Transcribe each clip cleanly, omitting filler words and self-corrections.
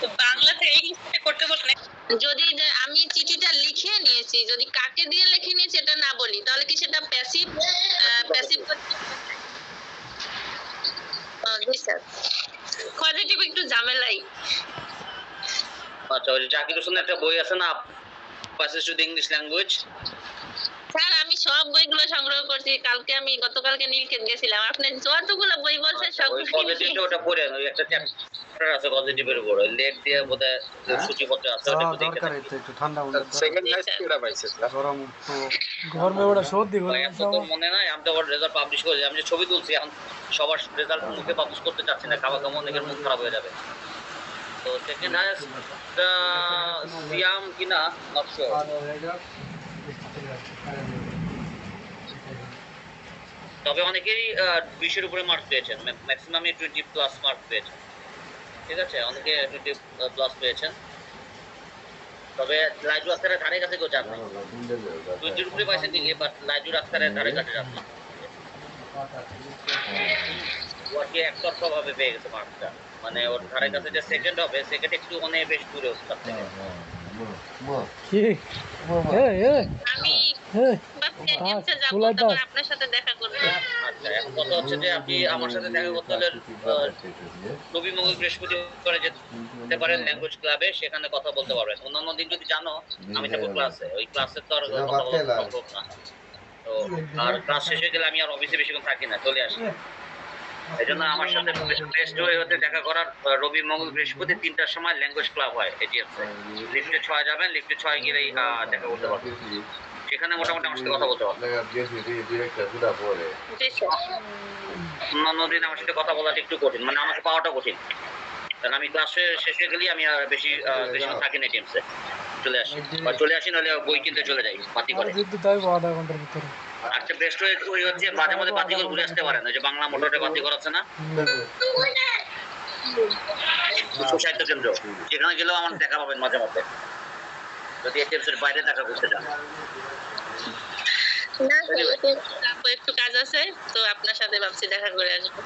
তো বাংলা থেকে ইংলিশে করতে বলছেন। যদি আমি চিঠিটা লিখে নিয়েছি, যদি কাকে দিয়ে লিখে নিয়েছি এটা না বলি, তাহলে কি সেটা প্যাসিভ প্যাসিভ জি স্যার। পজিটিভ একটু ঝামেলাই। আচ্ছা, ওই জাকির হোসেনের একটা বই আছে না, passage to the English language? Sir আমি সব বইগুলো সংগ্রহ করছি। আমি গতকালকে নীলক্ষেত গেছিলাম। আপনি যতগুলো বই বলছেন সবগুলো ওই পজিটিভটা ওটা পড়েন, ওই একটা চ্যাপ্টার আছে পজিটিভের উপর, ওই লেখ দিয়ে বোধহয় সূচিপত্র আছে, ওটা একটু দেখে দরকার একটু ঠান্ডা সেকেন্ড হাইস্ট কেডা পাইছে গরম তো গরমে ওটা সর্দি হলো তো মনে নাই। আমি তো ওর রেজাল্ট পাবলিশ করেছি, আমি যে ছবি তুলছি এখন সবার রেজাল্ট মুখে পাবলিশ করতে চাচ্ছি না, খাওয়া খাওয়া অনেকের মুখ খারাপ হয়ে যাবে। তো সেকেন্ড হাইস্ট সিয়াম কিনা নট শিওর। তবে অনেকেই 20-এর উপরে মার্ক পেয়েছেন, ম্যাক্সিমামই 20+ মার্ক পেয়েছেন। ঠিক আছে, অনেকে 20+ পেয়েছেন। তবে লাইজু আক্তারের ধারে কাছে কেউ যান না। 20-এর উপরে পাইছেন ঠিকই, বাট লাইজু আক্তারের ধারে কাছে যান না। ওকে একতরফা ভাবে পেয়ে গেছে মার্কটা, মানে ওর ধারে কাছে যে সেকেন্ড হবে, সেকেন্ড একটু অনেক বেশ দূরে ওস্তাদ থেকে। কি আমি আপনার সাথে দেখা করব। আচ্ছা, এখন কথা হচ্ছে যে আপনি আমার সাথে দেখা করতে হলে রবি মঙ্গল বৃহস্পতিবার যেতে পারেন ল্যাঙ্গুয়েজ ক্লাবে, সেখানে কথা বলতে পারবেন। অন্যান্য দিন যদি জানো আমি থাকবো ক্লাসে, ওই ক্লাসে তো আর কথা বলা সম্ভব না। তো আর ক্লাস শেষ হয়ে গেলে আমি আর অফিসে বেশিক্ষণ থাকি না, চলে আসি। এই জন্য আমার সাথে বেস্ট ওয়ে হতে দেখা করার রবি মঙ্গল বৃহস্পতি 3টার সময় ল্যাঙ্গুয়েজ ক্লাব হয় এটিএমসে। লিফটে 6 যাবেন, লিফটে 6 গেলেই দেখা করতে পারবেন। সেখানে মোটামুটি আমার সাথে কথা বলতে পারবেন। অন্যান্য দিন আমার সাথে কথা বলাটা একটু কঠিন, মানে আমাকে পাওয়াটা কঠিন, কারণ আমি ক্লাস শেষ হয়ে গেলেই আমি আর বেশি থাকি না এটিএমসে, চলে আসি নাহলে বই কিনতে চলে যাই বাতি করে। আচ্ছা, বেস্ট ওই হচ্ছে মাঝে মাঝে বাতি করে ঘুরে আসতে পারেন, ওই যে বাংলা মোটরে বাতি করা আছে না, সাহিত্য কেন্দ্র, সেখানে গেলেও আমার দেখা পাবেন মাঝে মাঝে, যদি এটিএমসের বাইরে দেখা করতে চান। একটু কাজ আছে, তো আপনার সাথে ভাবছি দেখা করে আসবো।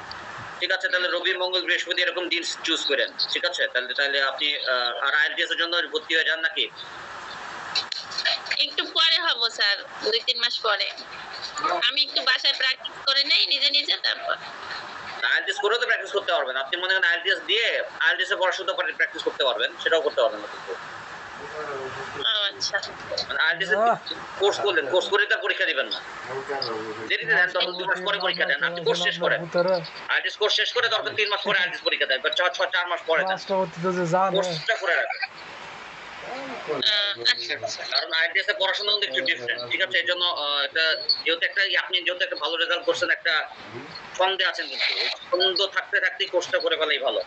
ঠিক আছে, তাহলে রবি মঙ্গল বৃহস্পতি এরকম দিন চুজ করেন। ঠিক আছে, তাহলে আপনি আর আইএলটিএস এর জন্য ভর্তি হয়ে যান নাকি? একটু পরে হবো স্যার, 2-3 মাস পরে। আমি একটু বাসায় প্র্যাকটিস করে নেই নিজে নিজে, তারপর আইএলটিএস করেও তো প্র্যাকটিস করতে পারবেন। আপনি মনে করেন আইএলটিএস দিয়ে আইএলটিএস এর পড়াশোনা করে প্র্যাকটিস করতে পারবেন, সেটাও করতে পারবেন না কিন্তু। আচ্ছা, মানে আইএলটিএস কোর্স করলেন, কোর্স করে তার পরীক্ষা দিবেন না, দেরিতে দেন, তখন 2 মাস পরে পরীক্ষা দেন। আপনি কোর্স শেষ করেন, আইএলটিএস কোর্স শেষ করে তখন 3 মাস পরে আইএলটিএস পরীক্ষা দেন, বা 4 মাস পরে দেন, কোর্সটা করে রাখেন। কারণ আইএলটিএস এর পড়াশোনা কিন্তু একটু ডিফারেন্ট। ঠিক আছে, এই জন্য আপনি যেহেতু একটা ভালো রেজাল্ট করছেন, একটা ছন্দে আছেন, কিন্তু ছন্দ থাকতে থাকতে কোর্সটা করে ফেলাই ভালো।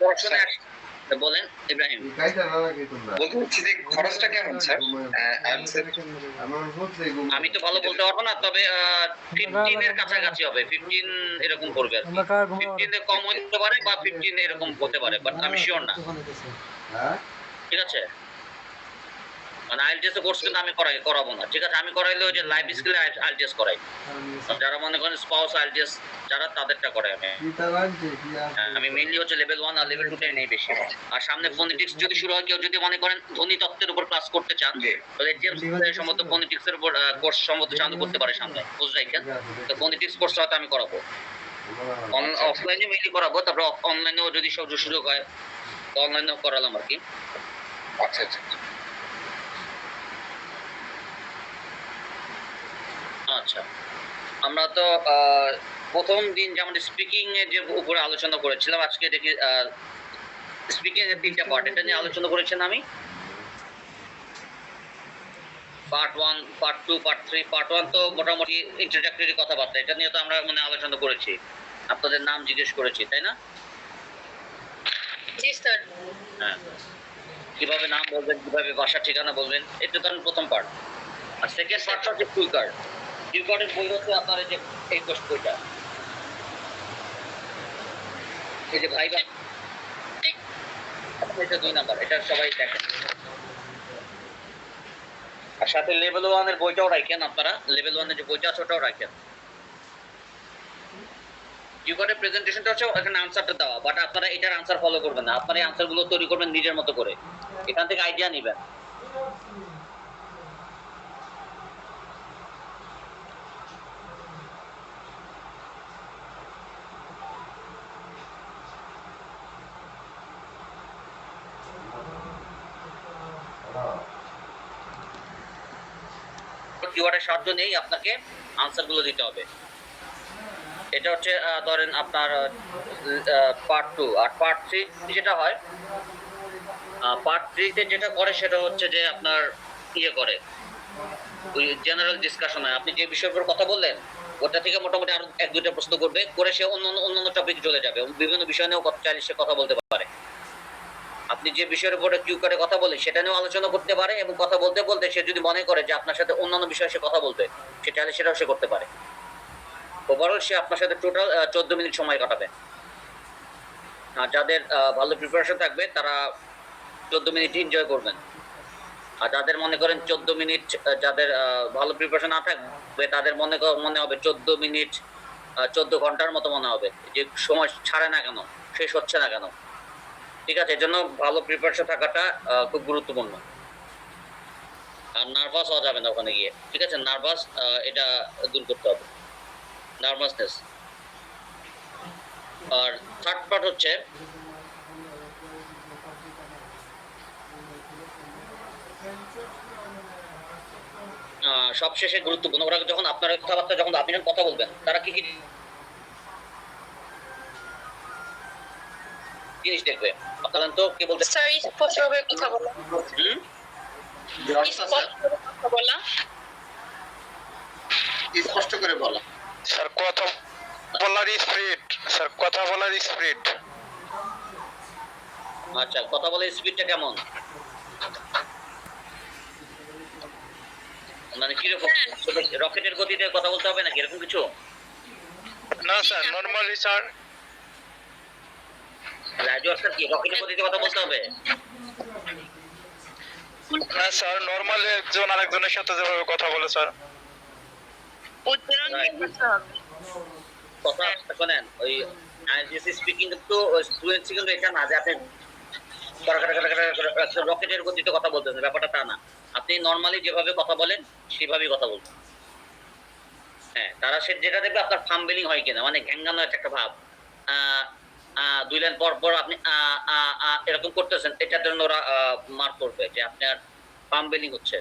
পড়াশোনা বলেন ইব্রাহিম। বলছি যে খরচটা কেমন স্যার? আমি তো ভালো বলতে পারবো না, তবে 15 এর কাছাকাছি হবে, 15 এরকম করবে আর কি। 15 এর কম হতে পারে বা 15 এরকম হতে পারে, বাট আমি শিওর না। ঠিক আছে, মানে আইএলটিএস এর কোর্স কিন্তু আমি করাবো না। ঠিক আছে, আমি করাইলে ওই যে লাইফ স্কিল আইএলটিএস করাই, যারা মনে করেন স্পাউস আইএলটিএস যারা, তাদেরটা করাই আমি মেইনলি হচ্ছে লেভেল 1 আর লেভেল 2 টাই নেই বেশি। আর সামনে ফোনেটিক্স যদি শুরু হয়, কেউ যদি মনে করেন ধ্বনি তত্ত্বের উপর ক্লাস করতে চান, তাহলে এটিএমসি সম্ভবত ফোনেটিক্স এর উপর কোর্স সম্ভবত চালু করতে পারে সামনে, বুঝ রাখেন। তো ফোনেটিক্স কোর্স হয়তো আমি করাবো, অফলাইনে মেইনলি করাবো, তারপর অনলাইনেও যদি সুযোগ হয় তো অনলাইনেও করালাম আর কি। আচ্ছা আচ্ছা, আচ্ছা, আমরা তো প্রথম দিন যেমন স্পিকিং এর যে উপরে আলোচনা করেছিলাম, আজকে দেখি স্পিকিং এর 3টা পার্ট, এটা নিয়ে আলোচনা করেছেন আমি। Part 1, part 2, part 3। পার্ট 1 তো মোটামুটি ইন্ট্রোডাক্টরি কথাবার্তা, এটা নিয়ে তো আমরা আলোচনা করেছি, আপনাদের নাম জিজ্ঞেস করেছি, তাই না? জি স্যার। হ্যাঁ, কিভাবে নাম বলবেন, কিভাবে বাসার ঠিকানা বলবেন, এটা তো প্রথম পার্ট। আর সেকেন্ড পার্ট হচ্ছে কিউ কার্ড। কিউ কার্ডের বই হচ্ছে আপনার এই কোর্স বইটা, এই যে ভাইবা, এটা 2 নাম্বার, এটা সবাই দেখেন। আর সাথে লেভেল 1 এর বইটাও রাখেন আপনারা, লেভেল 1 এর যে বইটা আছে ওটাও রাখেন। কিউ কার্ডের প্রেজেন্টেশনটা হচ্ছে এখানে আনসারটা দেওয়া, বাট আপনারা এটার আনসার ফলো করবেন না, আপনারা এই আনসারগুলো তৈরি করবেন নিজের মতো করে, এখান থেকে আইডিয়া নেবেন। কিওয়ার্ডের সাহায্য নিয়েই আপনাকে আনসারগুলো দিতে হবে। এটা হচ্ছে ধরেন আপনার পার্ট 2। আর পার্ট 3 যেটা হয়, পার্ট 3 তে যেটা করে সেটা হচ্ছে যে আপনার ইয়ে করে, ওই জেনারেল ডিসকাশন হয়। আপনি যে বিষয়ের উপর কথা বললেন ওটা থেকে মোটামুটি আরো 1-2টা প্রশ্ন করবে, করে সে অন্যান্য টপিকে চলে যাবে, বিভিন্ন বিষয় নিয়েও চাইলে সে কথা বলতে পারে। আপনি যে বিষয়ের উপরে কিউ করে কথা বলেন সেটা নিয়েও আলোচনা করতে পারে, এবং কথা বলতে বলতে সে যদি মনে করে যে আপনার সাথে অন্যান্য বিষয়ে সে কথা বলবে, সে চাইলে সেটাও সে করতে পারে। ওভারঅল সে আপনার সাথে টোটাল 14 মিনিট সময় কাটাবে। আর যাদের ভালো প্রিপারেশন থাকবে তারা 14 মিনিট এনজয় করবেন। আর যাদের মনে করেন 14 মিনিট, যাদের ভালো প্রিপারেশন না থাকবে তাদের মনে হবে 14 মিনিট 14 ঘন্টার মতো মনে হবে, যে সময় ছাড়ে না কেন, শেষ হচ্ছে না কেন। ঠিক আছে, এর জন্য ভালো প্রিপারেশন থাকাটা খুব গুরুত্বপূর্ণ। আর নার্ভাস হওয়া যাবে না ওখানে গিয়ে, ঠিক আছে? নার্ভাস এটা দূর করতে হবে, নার্ভাসনেস। আর থার্ড পার্ট হচ্ছে সবশেষে গুরুত্বপূর্ণ, ওরা যখন আপনার কথাবার্তা, যখন আপনি যখন কথা বলবেন তারা কি কি জিনিস দেখবে আপনারা তো কি বলতে স্যার স্পষ্টভাবে কথা বলা, স্পষ্টভাবে কথা বলা, স্পষ্ট করে বলা। স্যার কথা বলার স্পিড, স্যার কথা বলার স্পিড। আচ্ছা, কথা বলার স্পিডটা কেমন, মানে কিরকম? রকেটের গতিতে কথা বলতে হবে নাকি এরকম কিছু? না sir, normally sir. Raju sir কি রকেটের গতিতে কথা বলতে হবে? না স্যার, নরমালি একজন আরেকজনের সাথে যেভাবে কথা বলে স্যার। উচ্চারণ নিয়ে কথা হবে। কথা শোনেন, ওই আইজিএসি স্পিকিং কিন্তু ফ্লুয়েন্সি কিন্তু এটা না যে আপনি রকেটের গতিতে কথা বলতেছেন, ব্যাপারটা তা না। আপনি নর্মালি যেভাবে কথা বলেন সেভাবেই কথা বলবেন। হ্যাঁ, তারা সে যেটা দেখবে আপনার ফাম্বলিং হয় কিনা, মানে ঘ্যাঙ্গানো একটা ভাব, 2 লাইন পর পর আপনি এরকম করতেছেন, এটার জন্য ওরা মার্ক করবে যে আপনার ফাম্বলিং হচ্ছে।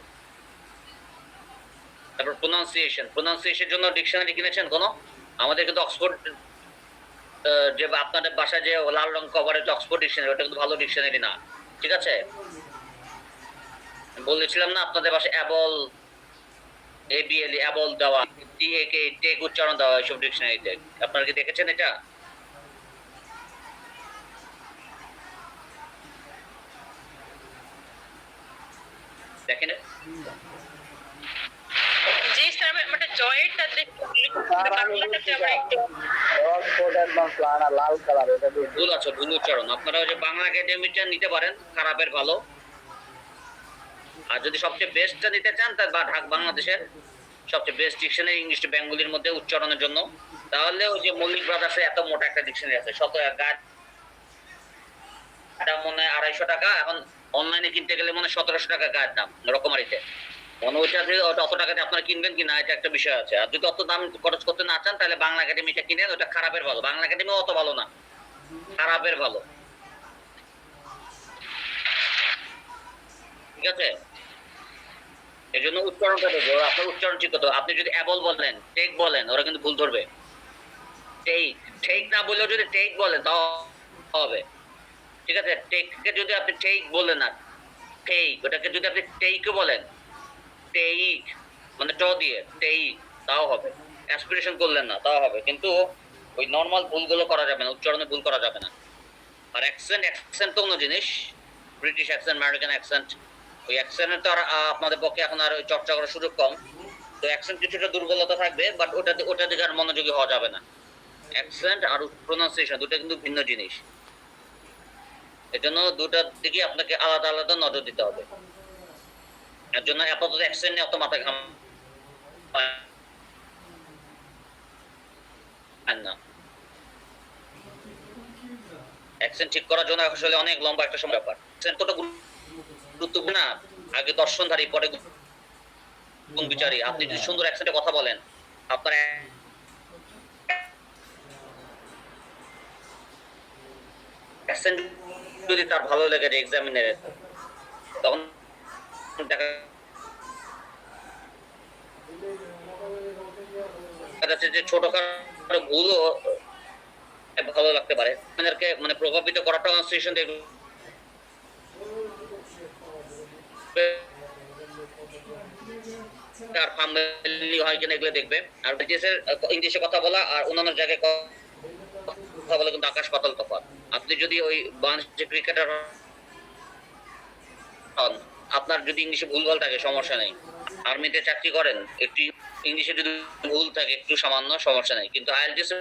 তারপর প্রোনাউন্সিয়েশনের জন্য ডিকশনারি কিনেছেন কোনো? আমাদের কিন্তু অক্সফোর্ড, যে আপনাদের বাসায় যে লাল রং কভারের যে অক্সফোর্ড ডিকশনারি, ওটা কিন্তু ভালো ডিকশনারি না, ঠিক আছে? বলেছিলাম না আপনাদের বাসায় অ্যাবল, ABL অ্যাবল দেওয়া, TAK টেক উচ্চারণ দেওয়া এইসব ডিকশনারিতে, আপনারা কি দেখেছেন এটা? দেখেন জি স্যার, মানে জয়েরটা দেখতে বাংলাটাতে আমরা একটু ভুল আছে, ভুল উচ্চারণ। আপনারা ওই যে বাংলা একাডেমিটা নিতে পারেন, খারাপের ভালো। আর যদি সবচেয়ে বেস্টটা নিতে চান তা বাংলাদেশের সবচেয়ে বেস্ট ডিকশনারি ইংলিশ টু বেঙ্গলির মধ্যে উচ্চারণের জন্য, তাহলে ওই যে মল্লিক ব্রাদার্সের এত মোটা একটা ডিকশনারি আছে, মনে হয় 250 টাকা, এখন অনলাইনে কিনতে গেলে মনে হয় 1700 টাকা গায়ের দাম রকমারিতে। মনে ওইটা অত টাকাতে আপনারা কিনবেন কিনা এটা একটা বিষয় আছে। আর যদি অত দাম খরচ করতে না চান তাহলে বাংলা একাডেমিটা কিনেন, ওটা খারাপের ভালো। বাংলা একাডেমিও অত ভালো না, খারাপের ভালো, ঠিক আছে? এই জন্য উচ্চারণটা দেখবো, আপনার উচ্চারণ ঠিক হতো। আপনি যদি অ্যাবল বলেন, টেক বলেন, ওরা কিন্তু ভুল ধরবে। টেক না বললেও যদি টেক বলেন তাও হবে, ঠিক আছে? টেককে যদি আপনি টেক বলেন না, টেক, ওটাকে যদি আপনি টেকও বলেন, টেক মানে ট দিয়ে টেক, তাও হবে। অ্যাসপিরেশন করলেন না তাও হবে, কিন্তু ওই নর্মাল ভুলগুলো করা যাবে না, উচ্চারণে ভুল করা যাবে না। আর অ্যাকসেন্ট তো অন্য জিনিস, ব্রিটিশ অ্যাকসেন্ট, আমেরিকান অ্যাকসেন্ট, ওই অ্যাকসেন্টের তো আর আপনাদের পক্ষে এখন আর ওই চর্চা করার সুযোগ কম। তো অ্যাকসেন্ট কিছুটা দুর্বলতা থাকবে, বাট ওটা দিকে আর মনোযোগী হওয়া যাবে না। অ্যাকসেন্ট আর প্রোনাউন্সিয়েশন দুটো কিন্তু ভিন্ন জিনিস, এর জন্য দুটার দিকে আপনাকে আলাদা আলাদা নজর দিতে হবে। এর জন্য আপাতত অ্যাকসেন্ট নিয়ে অত মাথা ঘামান না। অ্যাকসেন্ট ঠিক করার জন্য আসলে অনেক লম্বা একটা সময় ব্যাপার। অ্যাকসেন্ট তো গুরুত্বপূর্ণ না, আগে দর্শনধারী পরে গুণ বিচারী। আপনি যদি সুন্দর অ্যাকসেন্টে কথা বলেন, আপনার অ্যাকসেন্ট যদি তার ভালো লেগে এক্সামিনারে, তখন দেখা যাচ্ছে যে ছোটখাটো ভুলও ভালো লাগতে পারে। আপনাদেরকে মানে প্রভাবিত করার ট্রান্সলেশন দেখবে আর ফ্যামিলি হয় কিনা এগুলো দেখবে। আর ইংলিশে কথা বলা আর অন্যান্য জায়গায় কথা বলা কিন্তু আকাশ পাতাল তফাৎ। আপনি যদি ওই বাংলাদেশের ক্রিকেটার হন, আপনার যদি ইংলিশে ভুলভাল থাকে সমস্যা নেই। আর্মিতে চাকরি করেন, একটু ইংলিশে যদি ভুল থাকে একটু সামান্য সমস্যা নেই, কিন্তু আইএলটিএস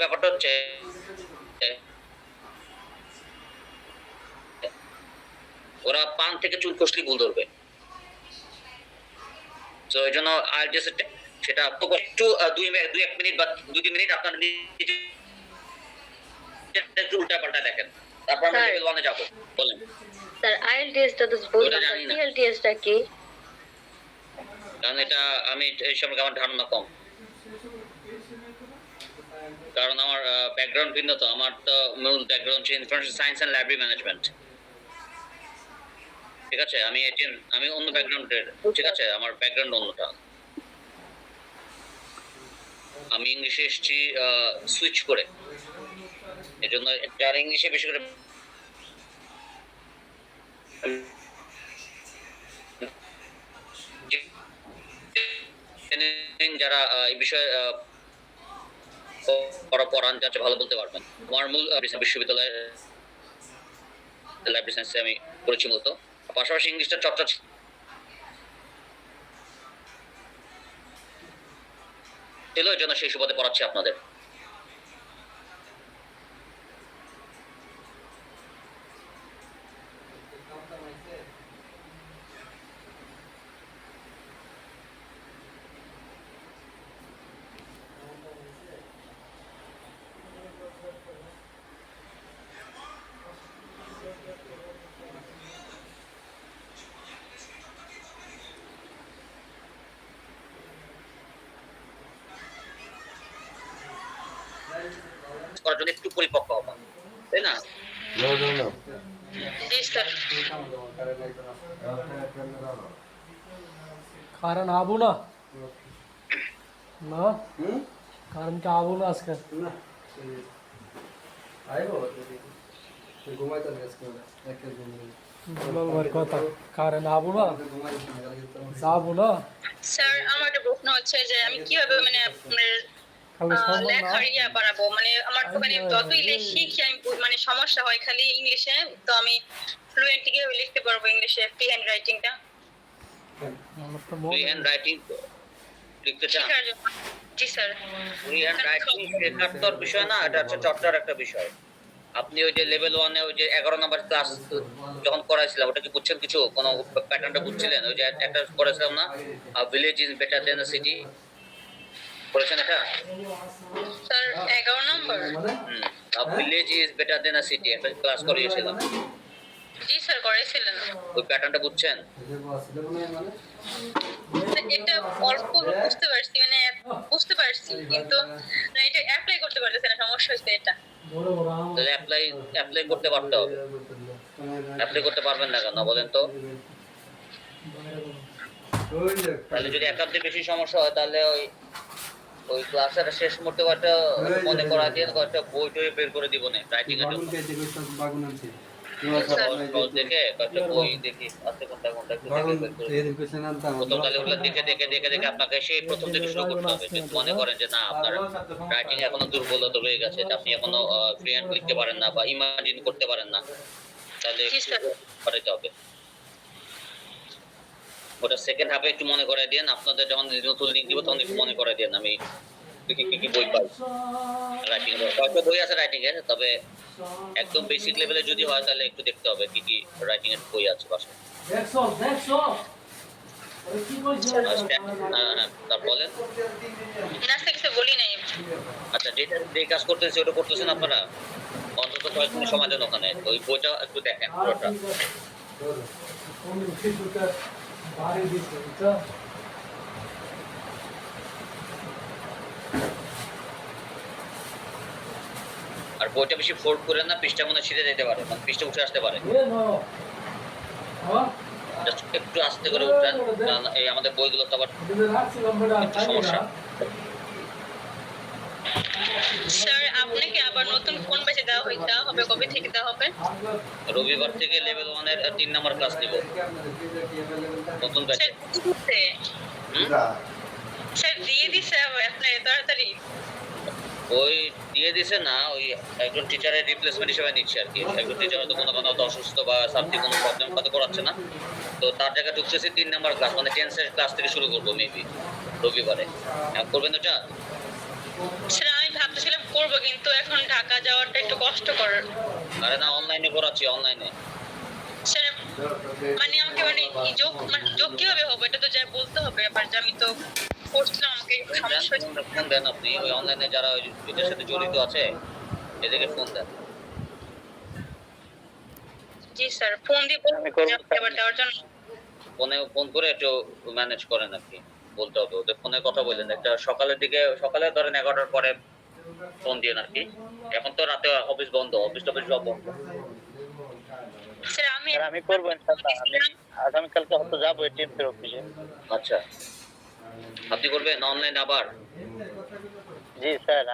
ব্যাপারটা হচ্ছে ওরা পান থেকে চুল কষলি ভুল ধরবে। তো এই জন্য আইএলটিএস সেটা একটু 2-1 মিনিট বা 2-3 মিনিট আপনার একটু উল্টা পাল্টা দেখেন, তারপর আমরা লেভেল 1 এ যাব। বলেন স্যার আইএলটিএস টা তো বললাম, সিএলটিএস টা কি? কারণ এটা আমি এই সম্পর্কে আমার ধারণা কম, কারণ আমার ব্যাকগ্রাউন্ড ভিন্ন। তো আমার তো মূল ব্যাকগ্রাউন্ড হচ্ছে information science and library management. ঠিক আছে, আমি অন্য ব্যাকগ্রাউন্ডের। ঠিক আছে, আমার ব্যাকগ্রাউন্ড অন্যটা। আমি ইংলিশে এসেছি সুইচ করে, এই জন্য যারা ইংলিশে বেশি করে যারা এই বিষয়ে পড়ান যাচ্ছে ভালো বলতে পারবেন। আমার মূল বিশ্ববিদ্যালয়ের লাইব্রেরি সায়েন্সে আমি পড়েছি মূলত, পাশাপাশি ইংলিশটা চর্চা ছিল, এই জন্য সেই সুবাদে পড়াচ্ছি আপনাদের। করার জন্য একটু পরিপক্ক হবা, তাই না? জি স্যার। कारण आबू ना ना कारण কি আবু না আজকে না আইবো ঘুমাইতে আজকে একটা ঘুমাই কথা কারণ আবু না যাবো না স্যার আমার একটা প্রশ্ন হচ্ছে যে আমি কিভাবে মানে আপনার খালি সম্ভব না লেখার ইয়া বাড়াবো, মানে আমার তো মানে যতই শিখি আমি মানে সমস্যা হয় খালি ইংলিশে। তো আমি ফ্লুয়েন্ট কিভাবে লিখতে পারবো ইংলিশে ফ্রি হ্যান্ড রাইটিংটা? আমার তো মন ফ্রি হ্যান্ড রাইটিং লিখতে চান? শেখার জন্য। জি স্যার। ফ্রি হ্যান্ড রাইটিং শেখার তোর বিষয় না, এটা হচ্ছে চর্চার একটা বিষয়। আপনি ওই যে লেভেল 1 এ ওই যে 11 নম্বর ক্লাস যখন করাইছিলাম, ওটা কি বুঝছেন? কিছু কোন প্যাটার্নটা বুঝছিলেন? ওই যে একটা করেছিলাম না, village is better then a city, করেছেন এটা? Sir 11 number. Village is better then a city একটা ক্লাস করিয়েছিলাম। জি স্যার করেছিলেন। ওই প্যাটার্নটা বুঝছেন? এটা অল্প বুঝতে পারছি, মানে বুঝতে পারছি কিন্তু না এটা অ্যাপ্লাই করতে পারতেছি না, সমস্যা হচ্ছে এটা। তাহলে অ্যাপ্লাই করতে পারতে হবে। অ্যাপ্লাই করতে পারবেন না কেন বলেন তো? তাহলে যদি একাধিক বেশি সমস্যা হয় তাহলে ওই ক্লাসের শেষ মুহূর্তে একটা মনে করা দিয়ে একটা বই টই বের করে দিব না রাইটিং এর জন্য। দেখে একটা বই দেখি আছে কোনটা একটু প্রথমকালে ওগুলো দেখে আপনাকে সেই প্রথম থেকে শুরু করতে হবে। যদি মনে করেন যে না আপনার রাইটিং এখনো দুর্বলতা রয়ে গেছে, আপনি এখনো ফ্রি হ্যান্ড লিখতে পারেন না বা ইমাজিন করতে পারেন না, তাহলে করাইতে হবে। ওটা সেকেন্ড হাফে একটু মনে করে দেন, আপনাদের যখন নতুন লিঙ্ক দিব তখন একটু মনে করে দেন। আমি কি বই পাই রাইটিং এর, কয়েকটা বই আছে রাইটিং এর, তবে একদম বেসিক লেভেলে যদি হয় তাহলে একটু দেখতে হবে কি রাইটিং এর বই আছে বাসায়। তার বলেন। না স্যার কিছু বলি নাই। আচ্ছা, যে কাজ করতেছে ওটা করতেছেন আপনারা, অন্তত কয়েকদিন সময় দেন ওখানে, ওই বইটা একটু দেখেন পুরোটা। আর বইটা বেশি ফোল্ড করে না, পৃষ্ঠা মনে ছিঁড়ে যেতে পারে, মানে পৃষ্ঠা উঠে আসতে পারে। Just একটু আস্তে করে উঠান, কারণ এই আমাদের বইগুলো তো আবার একটু সমস্যা। স্যার আপনাকে আবার নতুন ফোন বেচে দেওয়া হবে, কবে থেকে দেওয়া হবে? রবিবার থেকে লেভেল 1 এর 3 নাম্বার ক্লাস নিব নতুন ব্যাচে। স্যার দিয়ে দিছে আপনি তাড়াতাড়ি? ওই দিয়ে দিছে না, ওই একজন টিচারের রিপ্লেসমেন্ট হিসেবে নিচ্ছে আর কি। একজন টিচার হয়তো কোনো অসুস্থ বা সামথিং কোনো প্রবলেম হয়তো করাচ্ছে না, তো তার জায়গায় ঢুকতেছে 3 নাম্বার ক্লাস, মানে টেন্সের ক্লাস থেকে শুরু করবো মেবি রবিবারে। করবেন ওটা? স্যার আমি ভাবতেছিলাম করবো, কিন্তু এখন ঢাকা যাওয়াটা একটু কষ্টকর। আরে না, অনলাইনে করাচ্ছি, অনলাইনে। স্যার মানে আমাকে যোগ কিভাবে হবে এটা তো যা বলতে হবে, আবার যে আমি তো করছিলাম, আমাকে সমস্যা হচ্ছে। ফোন দেন আপনি, ওই অনলাইনে যারা ওই এটার সাথে জড়িত আছে এদেরকে ফোন দেন। জি স্যার, ফোন দিয়ে এবার দেওয়ার জন্য। ফোন করে একটু ম্যানেজ করেন আর কি, বলতে হবে ওদের, ফোনে কথা বললেন একটা সকালের দিকে, সকালে ধরেন 11টার পরে ফোন দিয়ে আর কি। এখন তো রাতে অফিস বন্ধ, অফিস টফিস সব বন্ধ। স্যার আমি করবো ইনশাআল্লাহ। আমি আগামীকালকে হয়তো যাবো এটিএম এর অফিসে। আচ্ছা, আপনি করবেন অনলাইন আবার? জি স্যার,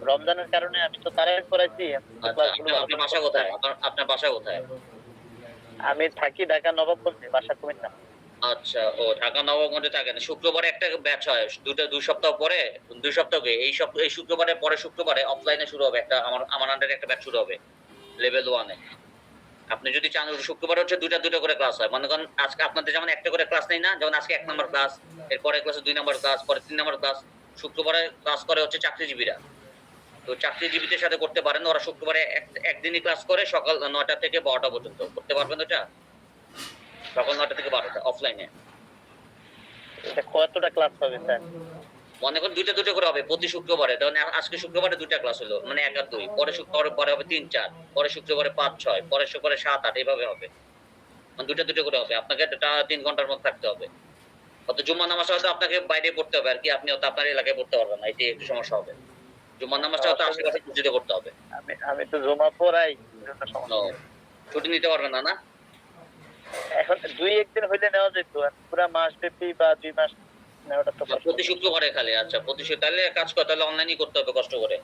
রমজানের কারণে আমি তো তারাই করাইছি। আচ্ছা, আপনার বাসা কোথায়? আপনার বাসা কোথায়? আমি থাকি ঢাকা নবাবগঞ্জে, বাসা কুমিল্লা। আচ্ছা, ও ঢাকা নবাবগঞ্জে থাকেন। শুক্রবারে একটা ব্যাচ হয়, 2 সপ্তাহ পরে, 2 সপ্তাহে এই শুক্রবারে, পরে শুক্রবারে অফলাইনে শুরু হবে একটা, আমার আন্ডারে একটা ব্যাচ শুরু হবে লেভেল 1 এ। আপনি যদি চান, শুক্রবার হচ্ছে দুটা করে ক্লাস হয়। মনে করেন আজকে আপনাদের যেমন একটা করে ক্লাস নেই না, যেমন আজকে 1 নাম্বার ক্লাস, এর পরের ক্লাসে 2 নাম্বার ক্লাস, পরে 3 নাম্বার ক্লাস। শুক্রবারে ক্লাস করে হচ্ছে চাকরিজীবীরা, তো চাকরিজীবীদের সাথে করতে পারেন। ওরা শুক্রবারে একদিনই ক্লাস করে, সকাল 9টা থেকে 12টা পর্যন্ত করতে পারবেন ওটা, সকাল 9টা থেকে 12টা অফলাইনে। এটা কতটা ক্লাস হবে স্যার? মনে করেন দুটো করে হবে প্রতি শুক্রবারে। ধরেন আজকে শুক্রবারে 2টা ক্লাস হলো, মানে 1 আর 2, পরে শুক্রবারে পরে হবে 3 4, পরে শুক্রবারে 5 6, পরে শুক্রবারে 7 8, এইভাবে হবে। মানে দুটো করে হবে, আপনাকে 3 ঘন্টার মধ্যে থাকতে হবে। অত জুম্মা নামাজটা হয়তো আপনাকে বাইরে পড়তে হবে আর কি, আপনি হয়তো আপনার এলাকায় পড়তে পারবেন না, এটি একটু সমস্যা হবে। জুম্মা নামাজটা হয়তো আশেপাশে মসজিদে পড়তে হবে। আমি তো জমা পড়াই, এজন্য সমস্যা। ছুটি নিতে পারবেন না? না, এখন 2-1 দিন হইলে নেওয়া যেত, পুরো মাস ব্যাপী বা 2 মাস নেওয়াটা তো কষ্ট। প্রতি শুক্রবারে খালি? আচ্ছা, তাহলে কাজ কর, তাহলে অনলাইনই করতে হবে কষ্ট করে।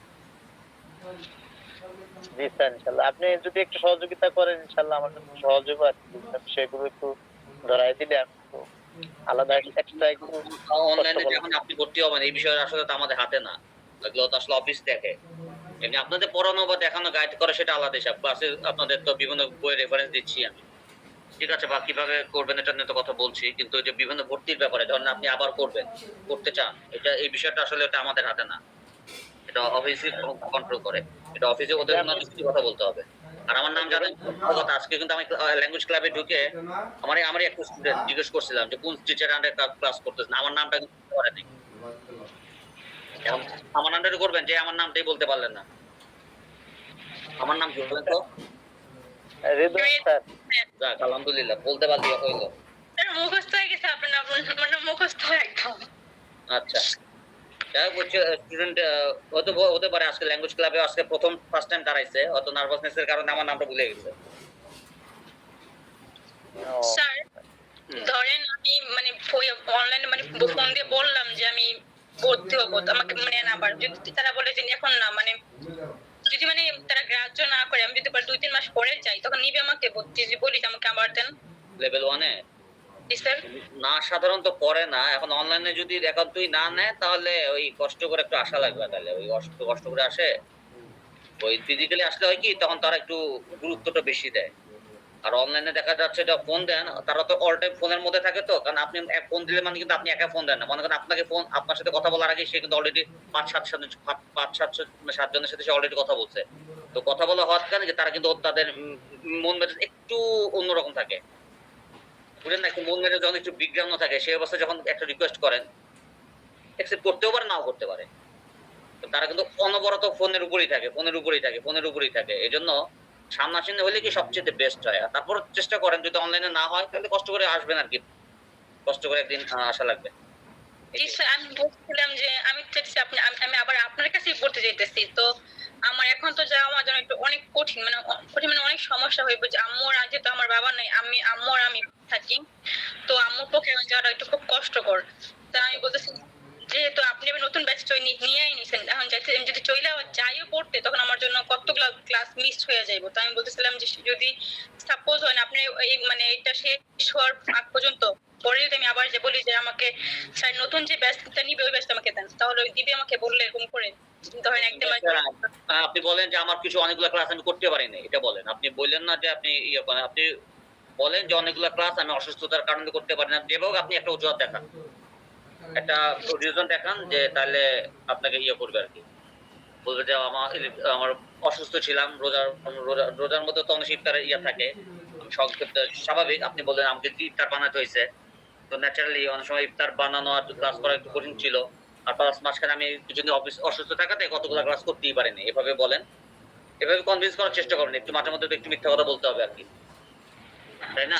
জি স্যার, ইনশাআল্লাহ আপনি যদি একটু সহযোগিতা করেন ইনশাআল্লাহ আমার জন্য সহজ হবে আর কি। সেগুলো একটু ধরাই দিলে আমি তো আলাদা এক্সট্রা একটু অনলাইনে যখন আপনি ভর্তি হবেন, এই বিষয়ে আসলে তো আমাদের হাতে না, এগুলো তো আসলে অফিস দেখে। এমনি আপনাদের পড়ানো বা দেখানো, গাইড করে সেটা আলাদা হিসাব। ক্লাসে আপনাদের তো বিভিন্ন বইয়ের রেফারেন্স দিচ্ছি আমি, ঠিক আছে, বা কিভাবে করবেন এটা নিয়ে তো কথা বলছি। কিন্তু ওই যে বিভিন্ন ভর্তির ব্যাপারে, ধরেন আপনি আবার করতে চান, এই বিষয়টা আসলে এটা আমাদের হাতে না, এটা অফিসে কন্ট্রোল করে। এটা অফিসে ওদের কিছু কথা বলতে হবে। আর আমার নাম জানেন কথা, আজকে কিন্তু আমি ল্যাঙ্গুয়েজ ক্লাবে ঢুকে আমার একটা স্টুডেন্ট জিজ্ঞেস করছিলাম যে কোন টিচার আন্ডারে ক্লাস করতেছেন, আমার নামটা কিন্তু করে নেই। এখন আমার আন্ডারে করবেন, যে আমার নামটাই বলতে পারলেন না। আমার নাম কি বলেন তো? হৃদয় স্যার। যাক, আলহামদুলিল্লাহ, বলতে পারলি হইলো। স্যার মুখস্থ হয়ে গেছে আপনার নাম, মানে মুখস্থ একদম। আচ্ছা, যাই হোক, স্টুডেন্ট হতে পারে আজকে ল্যাঙ্গুয়েজ ক্লাবে আজকে ফার্স্ট টাইম দাঁড়াইছে, অত নার্ভাসনেসের কারণে আমার নামটা ভুলে গেছে। স্যার ধরেন আমি মানে অনলাইনে মানে ফোন দিয়ে বললাম যে আমি ভর্তি হবো, আমাকে মানে আবার যদি তারা বলে যে এখন না, মানে যদি মানে তারা গ্রাহ্য না করে, আমি যদি 2-3 মাস পরে যাই, তখন নিবে আমাকে ভর্তি? যে বলি যে আমাকে আবার দেন লেভেল 1 এ? স্যার না, সাধারণত পরে না। এখন অনলাইনে যদি একান্তই না নেয়, তাহলে ওই কষ্ট করে একটু আশা লাগবে, তাহলে ওই কষ্ট করে আসে। ওই ফিজিক্যালি আসলে হয় কি, তখন তারা একটু গুরুত্বটা বেশি দেয়। আর অনলাইনে দেখা যাচ্ছে এটা ফোন দেন, তারা তো অল টাইম ফোনের মধ্যে থাকে, তো কারণ আপনি ফোন দিলে মানে কিন্তু আপনি একা ফোন দেন না, মনে করেন আপনাকে ফোন আপনার সাথে কথা বলার আগে সে কিন্তু অলরেডি 5-7 জনের সাথে সে অলরেডি কথা বলছে। তো কথা বলা হওয়ার কারণে কি তারা কিন্তু তাদের মন মেজাজ একটু অন্যরকম থাকে, বুঝলেন না? একটু মন মেজাজ যখন একটু বিজ্ঞান থাকে, সেই অবস্থায় যখন একটা রিকোয়েস্ট করেন অ্যাকসেপ্ট করতেও পারে, নাও করতে পারে। তো তারা কিন্তু অনবরত ফোনের উপরেই থাকে। এই জন্য সামনাসামনি হলে কি সবচেয়ে বেস্ট হয়। আর তারপর চেষ্টা করেন, যদি অনলাইনে না হয় তাহলে কষ্ট করে আসবেন আর কি, কষ্ট করে একদিন আসা লাগবে। জি স্যার, আমি বলছিলাম যে আমি চাচ্ছি আমি আবার আপনার কাছেই পড়তে যাইতেছি। তো আমার এখন তো যাওয়া আমার জন্য একটু অনেক কঠিন, মানে অনেক সমস্যা হয়ে পড়ছে। আম্মুর আজ তো আমার বাবা নাই, আমি থাকি। তো আম্মুর পক্ষে এখন যাওয়াটা একটু খুব কষ্টকর। তা আমি বলতেছি, যেহেতু আপনি আবার নতুন ব্যাচ নিয়েই নিছেন, এখন আমি যদি চলে যাইও পড়তে, তখন আমার জন্য কতগুলো ক্লাস মিস হয়ে যাইব। তো আমি বলতেছিলাম যে যদি সাপোজ হয় না আপনি এই মানে এটা শেষ হওয়ার আগ পর্যন্ত, পরে যদি আমি আবার যে বলি যে আমাকে স্যার নতুন যে ব্যাচটা নিবে ওই ব্যাচটা আমাকে দেন, তাহলে ওই দিবে আমাকে বললে এরকম করে ধরেন একদম আপনি বলেন যে আমার কিছু অনেকগুলো ক্লাস আমি করতে পারি না, এটা বলেন। আপনি বললেন না যে আপনি ইয়ে করেন, আপনি বলেন যে অনেকগুলো ক্লাস আমি অসুস্থতার কারণে করতে পারি না, যেভাবে আপনি একটা অজুহাত দেখান, একটা রিজন দেখান, যে তাহলে আপনাকে ইয়ে করবে আর কি, বলবে যে আমার অসুস্থ ছিলাম, রোজার মধ্যে তো অনেক ইফতারের ইয়ে থাকে, সংক্ষিপ্ত স্বাভাবিক। আপনি বললেন আমাকে ইফতার বানাতে হয়েছে, তো ন্যাচারালি অনেক সময় ইফতার বানানো আর ক্লাস করা একটু কঠিন ছিল, আর প্লাস মাঝখানে আমি কিছুদিন অফিস অসুস্থ থাকাতে কতগুলো ক্লাস করতেই পারিনি। এভাবে বলেন, এভাবে কনভিন্স করার চেষ্টা করেন। একটু মাঝে মধ্যে একটু মিথ্যা কথা বলতে হবে আর কি, তাই না?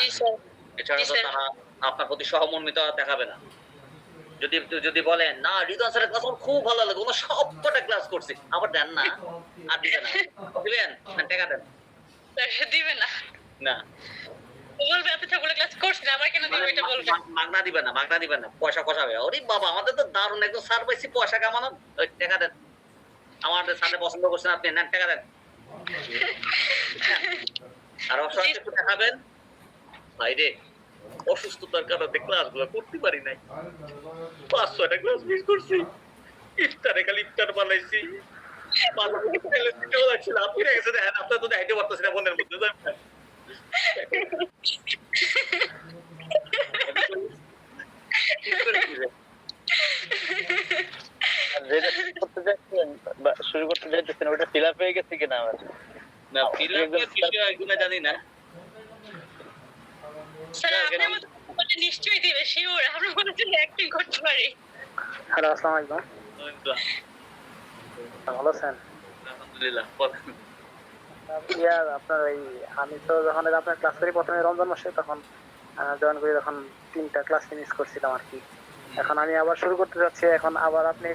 এছাড়া তো তারা আপনার প্রতি সহমর্মিতা দেখাবে না। যদি বলেন না রিদওয়ান স্যারের ক্লাস আমার খুব ভালো লাগে, ওনার সবকটা ক্লাস করছি, আবার দেন না, আর দিবেন না, টাকা দেন, দিবে না, না বলবে আপনি সবগুলো ক্লাস করছেন, আবার কেন দিবে এটা বলবে। মাগনা দিবেন না, পয়সা কষাবে। ওরে বাবা, আমাদের তো দারুণ একদম স্যার পাইছি পয়সা কামানো, টাকা দেন। আমাদের স্যারে পছন্দ করছেন আপনি, নেন টাকা দেন। আর অবশ্যই একটু দেখাবেন ভাই রে, অসুস্থতার কারণে ক্লাস গুলো করতে পারি নাই, 5-6টা ক্লাস মিস করছি, ইফতারে খালি ইফতার বানাইছি, আপনার তো দেখাইতে পারতেছি না ফোনের মধ্যে। যেটা করতে যাচ্ছেন বা শুরু করতে যাইতেছেন ওটা ফিল আপ হয়ে গেছে কিনা আমার না ফিল আপের বিষয় এগুলো জানি না স্যার। আপনি আমাকে বলতে নিশ্চয়ই দিবে, শিওর। আমরা মনে জন্য অ্যাক্টিং করতে পারি। হ্যালো, আসসালামু আলাইকুম। ভালো আছেন? আলহামদুলিল্লাহ। আপনার এই আমি তো যখন আপনার ক্লাস করি প্রথমে রমজান মাসে, তখন জয়েন করি, তখন 3টা ক্লাস মিস করছিলাম আর কি। এখন আমি আবার শুরু করতে যাচ্ছি, এখন আবার আপনি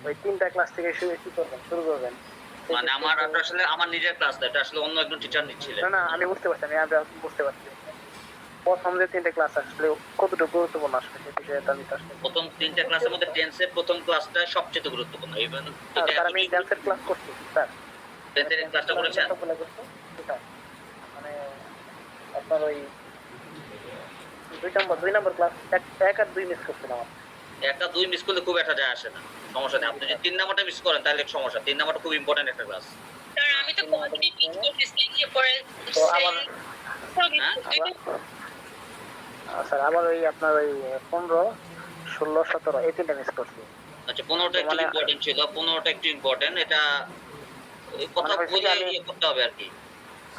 ওই 3টা ক্লাস থেকে শুরু করবেন। মানে আমার আসলে আমার নিজের ক্লাস না, এটা আসলে অন্য একজন টিচার নিচ্ছিলেন। না আমি বুঝতে পারছি, আমি বুঝতে পারছি। প্রথম যে 3টা ক্লাস আসলে কতটুকু গুরুত্বপূর্ণ আসলে প্রথম 3টা ক্লাসের মধ্যে টেন্সের প্রথম ক্লাসটা সবচেয়ে গুরুত্বপূর্ণ। ইভেন স্যার আমি টেন্সের ক্লাস করছি স্যার, টেন্সের ক্লাসটা করেছেন? মানে আপনার ওই 2 নম্বর ক্লাস 1 আর 2 মিস করছিলাম। 1 আর 2 মিস করলে খুব একটা যায় আসে না, সমস্যা নেই। আপনি যদি 3 নাম্বারটা মিস করেন তাহলে একটু সমস্যা। 3 নাম্বারটা খুব ইম্পর্টেন্ট একটা ক্লাস। স্যার আমি তো কোয়ান্টিটি পিক করতেছি, যে পরে তো আবার স্যার আবার ওই আপনার ওই 15, 16, 17 এই 3টা মিস করছি। আচ্ছা 15টা একটু ইম্পর্টেন্ট ছিল, 15টা একটু ইম্পর্টেন্ট, এটা কথা বলে করতে হবে আর কি।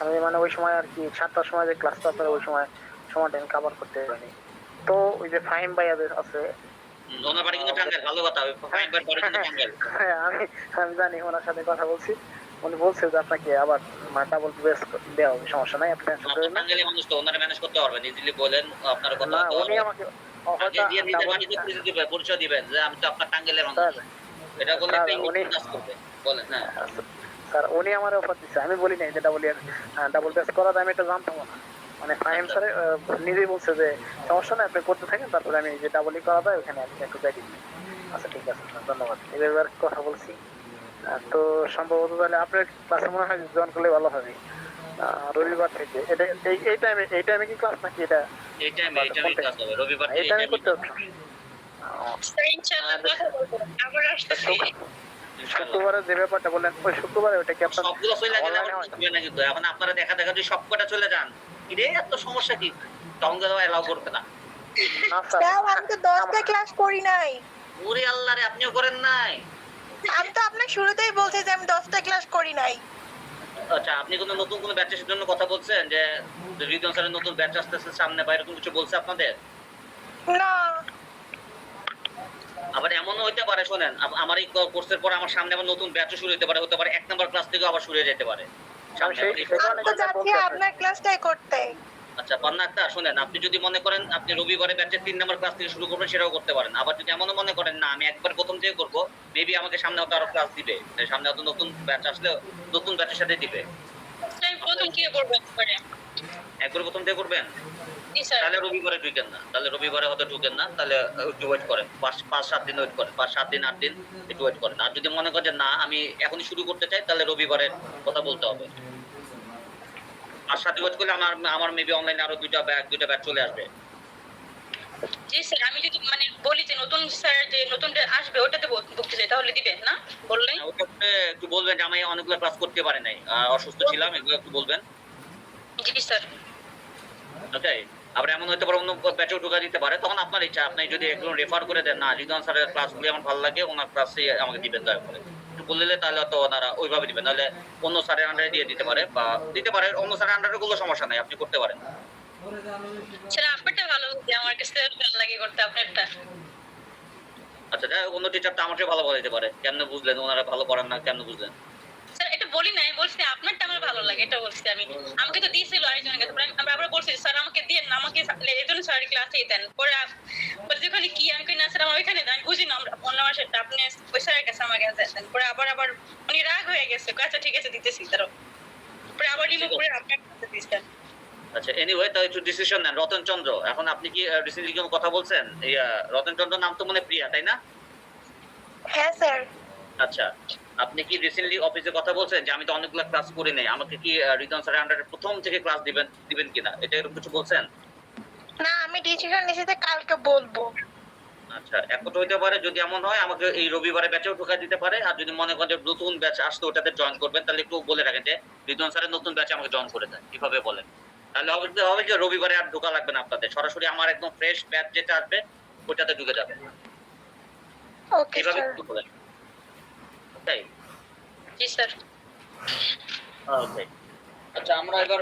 আমি মানে ওই সময় আর কি 7টার সময় যে ক্লাসটা আপনার ওই সময়টা আমি কভার করতে পারিনি। তো ওই যে ফাহিম ভাইয়াদের আছে, ওনার বাড়ি কিন্তু টাঙ্গাইল, ভালো কথা। ফাহিম ভাইয়ের বাড়ি কিন্তু টাঙ্গাইল। হ্যাঁ আমি জানি, ওনার সাথে কথা বলছি, উনি বলছে যে আপনাকে আবার ডাবল বেস দেওয়া হবে, সমস্যা নাই, আপনি টেনশন করেন না। টাঙ্গাইলের মানুষ তো ওনারা ম্যানেজ করতে পারবেন, ইজিলি বলেন আপনার কথা। না উনি আমাকে দিয়ে নিজের বাড়িতে পরিচয় দিবেন যে আমি তো আপনার টাঙ্গাইলের মানুষ, এটা বললে উনি কাজ করবে। বলেন। হ্যাঁ স্যার উনি আমার অফার দিচ্ছে, আমি বলি নাই যে ডাবল বেস করার, আমি এটা জানতাম না। মানে ফাহিম স্যার নিজেই বলছে যে সমস্যা নাই, আপনি করতে থাকেন, তারপরে আমি যে ডাবলই করা যায় ওখানে আপনি একটু যাই দিচ্ছি। আচ্ছা ঠিক আছে, ধন্যবাদ। এবার কথা বলছি, তো সম্ভবত তাহলে আপনার ক্লাসে মনে হয় জয়েন করলে ভালো হবে রবিবার থেকে। এই টাইমে কি ক্লাস নাকি এটা? এই টাইমে ক্লাস হবে রবিবার থেকে। এই টাইমে করতে হবে। স্যার ইনশাআল্লাহ কথা বলবো, আবার আসতেছি। শুক্রবারে যে ব্যাপারটা বললেন, ওই শুক্রবারে ওটা কি আপনার সবগুলো চলে গেলে দিবে না কিন্তু। এখন আপনারা দেখা যদি সবকটা চলে যান, কিরে এত সমস্যা কি সঙ্গে দেওয়া এলাও করবে না না স্যার স্যার আমি তো 10টা ক্লাস করি নাই। ওরে আল্লাহ রে আপনিও করেন নাই আমি তো আপনার শুরুতেই বলছি যে আমি 10টা ক্লাস করি নাই। আচ্ছা আপনি কোনো নতুন কোনো ব্যাচের জন্য কথা বলছেন যে রিদন স্যারের নতুন ব্যাচ আসতেছে সামনে বা এরকম কিছু বলছে আপনাদের না আবার এমনও হইতে পারে শোনেন আমার এই কোর্সের পর আমার সামনে আবার নতুন ব্যাচও শুরু হতে পারে 1 নাম্বার ক্লাস থেকে আবার শুরু হয়ে যেতে পারে সামনে আবার এই- আমি তো যাচ্ছি আপনার ক্লাসটাই করতে। আচ্ছা পান্না আক্তার শুনেন আপনি যদি মনে করেন আপনি রবিবারে ব্যাচের 3 নাম্বার ক্লাস থেকে শুরু করবেন সেটাও করতে পারেন আবার যদি এমনও মনে করেন না আমি একবার প্রথম থেকে করবো মেবি আমাকে সামনে হয়তো আরো ক্লাস দিবে সামনে হয়তো নতুন ব্যাচ আসলে নতুন ব্যাচের সাথে দিবে আমি প্রথম কি করবো একবারে? একবার প্রথম থেকে করবেন জি স্যার। তাহলে রবিবারে ঢুকেন না তাহলে রবিবারে হয়তো ঢুকেন না তাহলে একটু ওয়েট করেন 5-7 দিন ওয়েট করেন 5-7 দিন 8 দিন একটু ওয়েট করেন আর যদি মনে করেন যে না আমি এখনই শুরু করতে চাই তাহলে রবিবারে কথা বলতে হবে আর সাথে ওয়েট করলে আমার মেবি অনলাইনে আরো দুইটা ব্যাচ চলে আসবে জি স্যার আমি যদি মানে বলি যে নতুন স্যার যে নতুন আসবে ওটাতে ভুগতে চাই তাহলে দিবেন না বললেই? ওটাতে একটু বলবেন যে আমি অনেকগুলো ক্লাস করতে পারি নাই অসুস্থ ছিলাম এগুলো একটু বলবেন জি স্যার। ওকে আবার এমন হতে পারে অন্য ব্যাচেও ঢোকা দিতে পারে তখন আপনার ইচ্ছা আপনি যদি একজন রেফার করে দেন না রিদওয়ান স্যারের ক্লাসগুলি আমার ভালো লাগে ওনার ক্লাসে আমাকে দিবেন দয়া করে একটু বললে তাহলে তো ওনারা ওইভাবে দিবেন নাহলে অন্য স্যারের আন্ডারে দিয়ে দিতে পারে বা দিতে পারে অন্য স্যারের আন্ডারে কোনো সমস্যা নাই আপনি করতে পারেন স্যার আপনারটা ভালো হচ্ছে আমার কাছে ভালো লাগে করতে আপনারটা। আচ্ছা যাই হোক, অন্য টিচারটা আমার চেয়ে ভালো দিতে পারে কেমনে বুঝলেন ওনারা ভালো পড়ান না কেমনে বুঝলেন স্যার এটা বলি না আমি বলছি আপনারটা আমার ভালো লাগে এটা বলছি আমি আমাকে তো দিয়েছিল আরেকজনের কাছে পরে আমি আবার বলছি স্যার আমাকে দিয়ে না আমাকে এজন স্যার ক্লাসেই দেন পরে পরে যেখানে কি আমি কই না স্যার আমার ওইখানে দেন আমি বুঝি না আমরা অন্য মাসেরটা আপনি ওই স্যারের কাছে আমাকে দেন পরে আবার উনি রাগ হয়ে গেছে আচ্ছা ঠিক আছে দিতেছি তারও পরে আবার রিমুভ করে আপনার কাছে দিয়েছেন। আচ্ছা এনিওয়ে তাহলে একটু ডিসিশন নেন রতন চন্দ্র এখন আপনি কি রিসেন্টলি কোনো কথা বলছেন এই রতন চন্দ্র নাম তো মনে হয় প্রিয়া তাই না হ্যাঁ স্যার। আচ্ছা আপনি কি রিসেন্টলি অফিসে কথা বলছেন যে আমি তো অনেকগুলো ক্লাস করি নাই আমাকে কি রিদওয়ান স্যারের আন্ডারে প্রথম থেকে ক্লাস দিবেন কিনা এটা এরকম কিছু বলছেন না আমি ডিসিশন নিয়েছি যে কালকে বলবো। আচ্ছা একটা হইতে পারে যদি এমন হয় আমাকে এই রবিবারে ব্যাচেও ঢোকা দিতে পারে আর যদি মনে করেন যে নতুন ব্যাচ আসতে ওটাতে জয়েন করবেন তাহলে একটু বলে রাখেন যে রিদওয়ান স্যারের নতুন ব্যাচে আমাকে জয়েন করে দেন কিভাবে বলেন তাহলে হবে যে রবিবারে আর ঢোকা লাগবে না আপনাদের সরাসরি আমার একদম ফ্রেশ ব্যাচ যেটা আসবে ওটাতে ঢুকে যাবে ওকে এইভাবে স্যার। একটু বলেন তাই জি স্যার। ওকে আচ্ছা আমরা এবার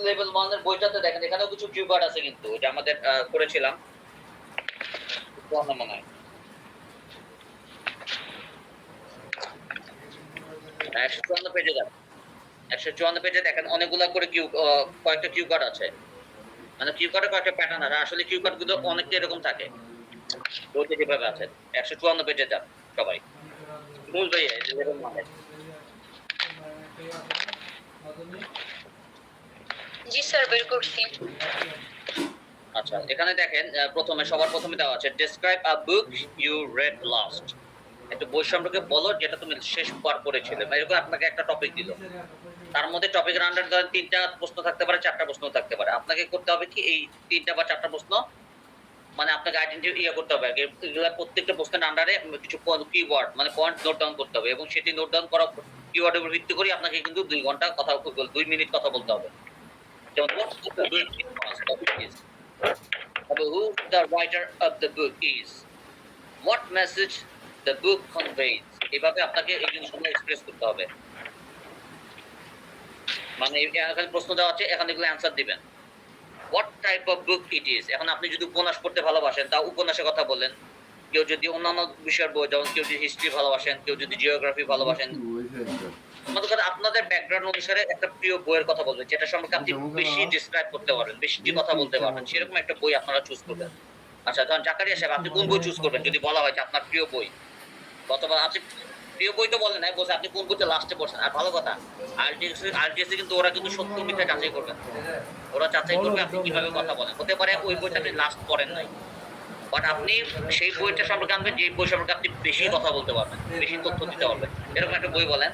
লেভেল 1 এর বইটাতে দেখেন এখানেও কিছু কিউ কার্ড আছে কিন্তু এটা আমাদের করেছিলাম মনে হয় 154 পেজে যান 154 পেজে দেখেন অনেকগুলা করে কয়েকটা কিউ কার্ড আছে মানে কিউ কার্ডে কয়েকটা প্যাটার্ন আছে আসলে কিউ কার্ড গুলো অনেকটা এরকম থাকে বইতে যেভাবে আছে 154 পেজে যান সবাই মূল বই লেভেল 1 এর জি স্যার বের করছি। আচ্ছা এখানে দেখেন সবার প্রথমে দেওয়া আছে describe a book you read last একটা বই সম্পর্কে বলো যেটা তুমি শেষবার পড়েছিলে বা এরকম আপনাকে একটা টপিক দিল তার মধ্যে টপিকের আন্ডার ধরেন 3টা প্রশ্ন থাকতে পারে 4টা প্রশ্ন থাকতে পারে আপনাকে করতে হবে কি এই 3টা বা 4টা প্রশ্ন মানে আপনাকে আইডেন্টিফাই করতে হবে এগুলা প্রত্যেকটা প্রশ্নের আন্ডারে কিছু কিওয়ার্ড মানে পয়েন্ট নোট ডাউন করতে হবে এবং সেটি নোট ডাউন করা কিওয়ার্ডের উপর ভিত্তি করে আপনাকে কিন্তু 2 ঘন্টা কথা 2 মিনিট কথা বলতে হবে যেমন who the writer of the book is, what message the book conveys এভাবে আপনাকে এই জিনিসগুলো এক্সপ্রেস করতে হবে মানে এখানে প্রশ্ন দেওয়া আছে এখানে এগুলো অ্যানসার দিবেন what type of book it is এখন আপনি যদি উপন্যাস পড়তে ভালোবাসেন তা উপন্যাসের কথা বলেন কেউ যদি অন্যান্য বিষয়ের বই যেমন কেউ যদি হিস্ট্রি ভালোবাসেন কেউ যদি জিওগ্রাফি ভালোবাসেন আমাদের কথা আপনাদের ব্যাকগ্রাউন্ড অনুসারে একটা প্রিয় বইয়ের কথা বলবেন যেটা সম্পর্কে আপনি বেশি ডিসক্রাইব করতে পারবেন বেশি কথা বলতে পারবেন সেরকম একটা বই আপনারা চুজ করবেন আচ্ছা তখন জাকারিয়া সাহেব আপনি কোন বই চুজ করবেন যদি বলা হয় যে আপনার প্রিয় বই গতবার আপনি প্রিয় বই তো বলেন নাই বলছে আপনি কোন বইটা লাস্টে পড়ছেন আর ভালো কথা আরটিএসি কিন্তু ওরা কিন্তু সত্য মিথ্যা যাচাই করবেন ওরা যাচাই করবে আপনি কিভাবে কথা বলেন হতে পারে ওই বইটা আপনি লাস্ট পড়েন নাই বাট আপনি সেই বইটা সম্পর্কে আনবেন যে বই সম্পর্কে আপনি বেশি কথা বলতে পারবেন বেশি তথ্য দিতে পারবেন এরকম একটা বই বলেন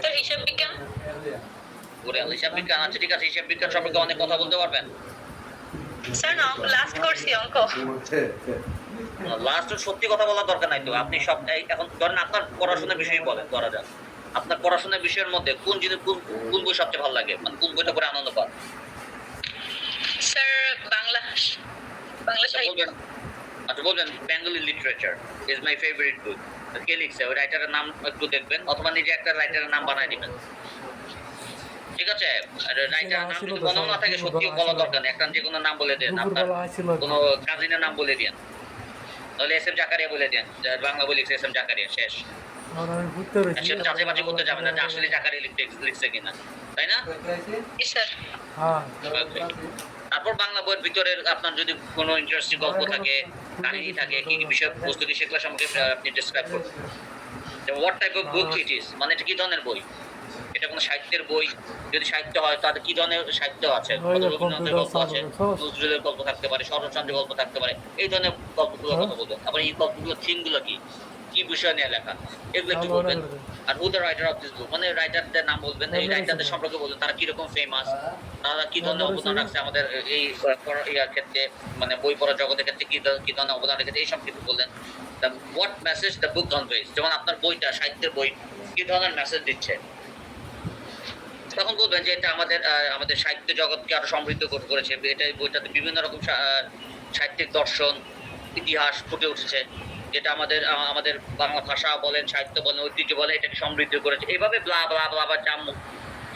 স্যার হিসাব বিজ্ঞান। ওরে হিসাব বিজ্ঞান আছে ঠিক আছে হিসাব বিজ্ঞান সম্পর্কে অনেক কথা বলতে পারবেন স্যার না লাস্ট করছি অঙ্ক। লাস্ট সত্যি কথা বলার দরকার নাই তো আপনি সব এখন ধরেন আপনার পড়াশোনার বিষয় বলেন ধরা যাক আপনার পড়াশোনার বিষয়ের মধ্যে কোন জিনিস কোন বই সবচেয়ে ভালো লাগে, মানে কোন বইটা পড়ে আনন্দ পান? স্যার বাংলা সাহিত্য। বলবেন, আচ্ছা বলবেন Bengali literature is my favourite book. কে লিখছে ওই রাইটারের নাম একটু দেখবেন, অথবা নিজে একটা রাইটারের নাম বানায় দিবেন। ঠিক আছে, রাইটারের নাম যদি মনেও না থাকে সত্যিও বলা দরকার নেই, একটা যে কোনো নাম বলে দেন, আপনার দুপুরবেলা আসছিল কোনো কাজিনের নাম বলে দেন, তাহলে এস এম জাকারিয়া বলে দেন, বাংলা বই লিখছে এস এম জাকারিয়া, শেষ। আর আমি ঘুরতে পেরেছি সেটা যাচাই বাছাই করতে যাবে না যে আসলে জাকারিয়া লিখছে কিনা, তাই না? জি স্যার। হ্যাঁ তারপর বাংলা বইয়ের ভিতরে আপনার যদি কোনো ইন্টারেস্টিং গল্প থাকে, কাহিনী থাকে, কি কি বিষয় বস্তু কি সেগুলো সম্পর্কে আপনি ডিসক্রাইব করবেন। What type of book it is, মানে এটা কি ধরনের বই, এটা কোনো সাহিত্যের বই, যদি সাহিত্য হয় তাহলে কি ধরনের সাহিত্য আছে, রবীন্দ্রনাথের গল্প আছে, নজরুলের গল্প থাকতে পারে, শরৎচন্দ্রের গল্প থাকতে পারে, এই ধরনের গল্পগুলোর কথা বলবেন। আবার এই গল্পগুলোর থিমগুলো কি, কি বিষয় নিয়ে লেখা, এগুলো একটু বলবেন। আর who the writer of this book, মানে রাইটারদের নাম বলবেন, এই রাইটারদের সম্পর্কে বলবেন, তারা কিরকম ফেমাস, তারা কি ধরনের অবদান রাখছে আমাদের এই ইয়ার ক্ষেত্রে, মানে বই পড়ার জগতের ক্ষেত্রে কি ধরনের অবদান রেখেছে, এই সম্পর্কে বললেন। What message the book conveys, যেমন আপনার বইটা সাহিত্যের বই কি ধরনের মেসেজ দিচ্ছে, তখন বলবেন যে এটা আমাদের সাহিত্য জগৎকে আরো সমৃদ্ধ করেছে, এটা বইটাতে বিভিন্ন রকম সাহিত্যিক দর্শন ইতিহাস ফুটে উঠেছে, যেটা আমাদের বাংলা ভাষা বলেন, সাহিত্য বলেন, ঐতিহ্য বলেন, এটাকে সমৃদ্ধ করেছে। এইভাবে ব্লা ব্লা ব্লা বা যা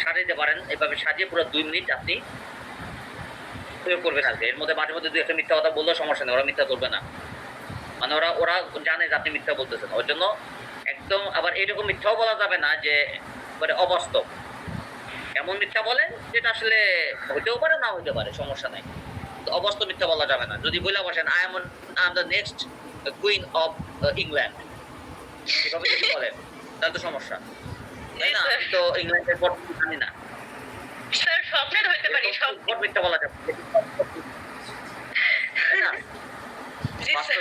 সাজিয়ে পারেন, এভাবে সাজিয়ে পুরো 2 মিনিট আপনি প্রয়োগ করবেন। আজকে এর মধ্যে মাঝে মধ্যে 2-একটা মিথ্যা কথা বললেও সমস্যা নেই, ওরা মিথ্যা করবে না, মানে ওরা জানে যে আপনি মিথ্যা বলতেছেন। ওই জন্য একদম আবার এরকম মিথ্যাও বলা যাবে না যে মানে অবাস্তব, এমন মিথ্যা বলেন যেটা আসলে হতেও পারে না হতে পারে, সমস্যা নাই। তো অবাস্তব মিথ্যা বলা যাবে না। যদি বলে বসেন I am the next queen of England, এভাবে যদি বলেন তাহলে তো সমস্যা, তাই না? আমি তো ইংল্যান্ডের পর জানি না, স্যার স্বপ্নের হইতে পারি সব। মিথ্যা বলা যাবে, তাই না? জি স্যার।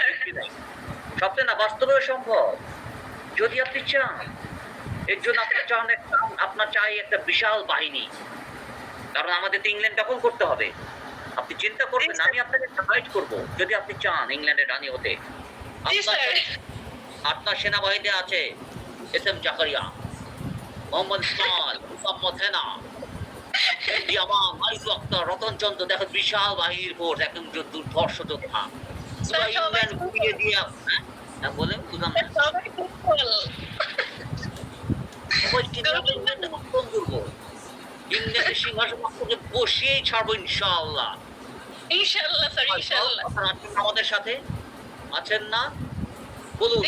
সবচেয়ে না বাস্তবেও সম্ভব যদি আপনি চান। এর জন্য আপনার চাই একটা বিশাল বাহিনী, কারণ আমাদের তো ইংল্যান্ড দখল করতে হবে। আপনি চিন্তা করবেন আমি আপনাকে গাইড করব, যদি আপনি চান ইংল্যান্ডের রানী হতে। আপনার সেনাবাহিনীতে আছে এস এম জাকারিয়া, মোহাম্মদ ইসমাইল, মুহাম্মদ হেনা, দিয়াবান, আরিফ আক্তার, রতন চন্দ্র, দেখো বিশাল বাহিনীর ফোর্স, একদম দুর্ধর্ষ যোদ্ধা। ইংল্যান্ড ঘুরিয়ে দিয়ে হ্যাঁ বলেন বুঝলাম না। সবাই খুব ভালো। ইংল্যান্ডের সিংহাসন বসিয়েই ছাড়বো ইনশাআল্লাহ। ইনশাআল্লাহ স্যার, ইনশাআল্লাহ। আমাদের সাথে আছেন না বলুন।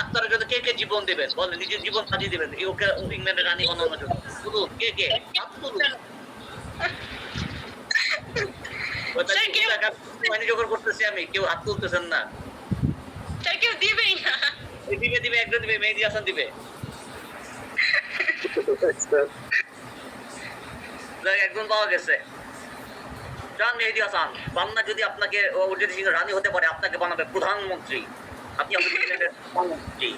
আপনারা যদি কে কে জীবন দেবেন বলেন, নিজের জীবন সাজিয়ে দেবেন ওকে ইংল্যান্ডের রানী বানানোর জন্য, বলুন কে কে হাত তুলুন। জোগাড় করতেছি আমি, কেউ হাত তুলতেছেন না। স্যার কেউ দিবেই না। দিবে একজন দিবে, মেহেদী হাসান দিবে। একজন পাওয়া গেছে, জান মেহেদী হাসান। বাংলা যদি আপনাকে যদি রানী হতে পারে, আপনাকে বানাবে প্রধানমন্ত্রী। আপনি প্রধানমন্ত্রী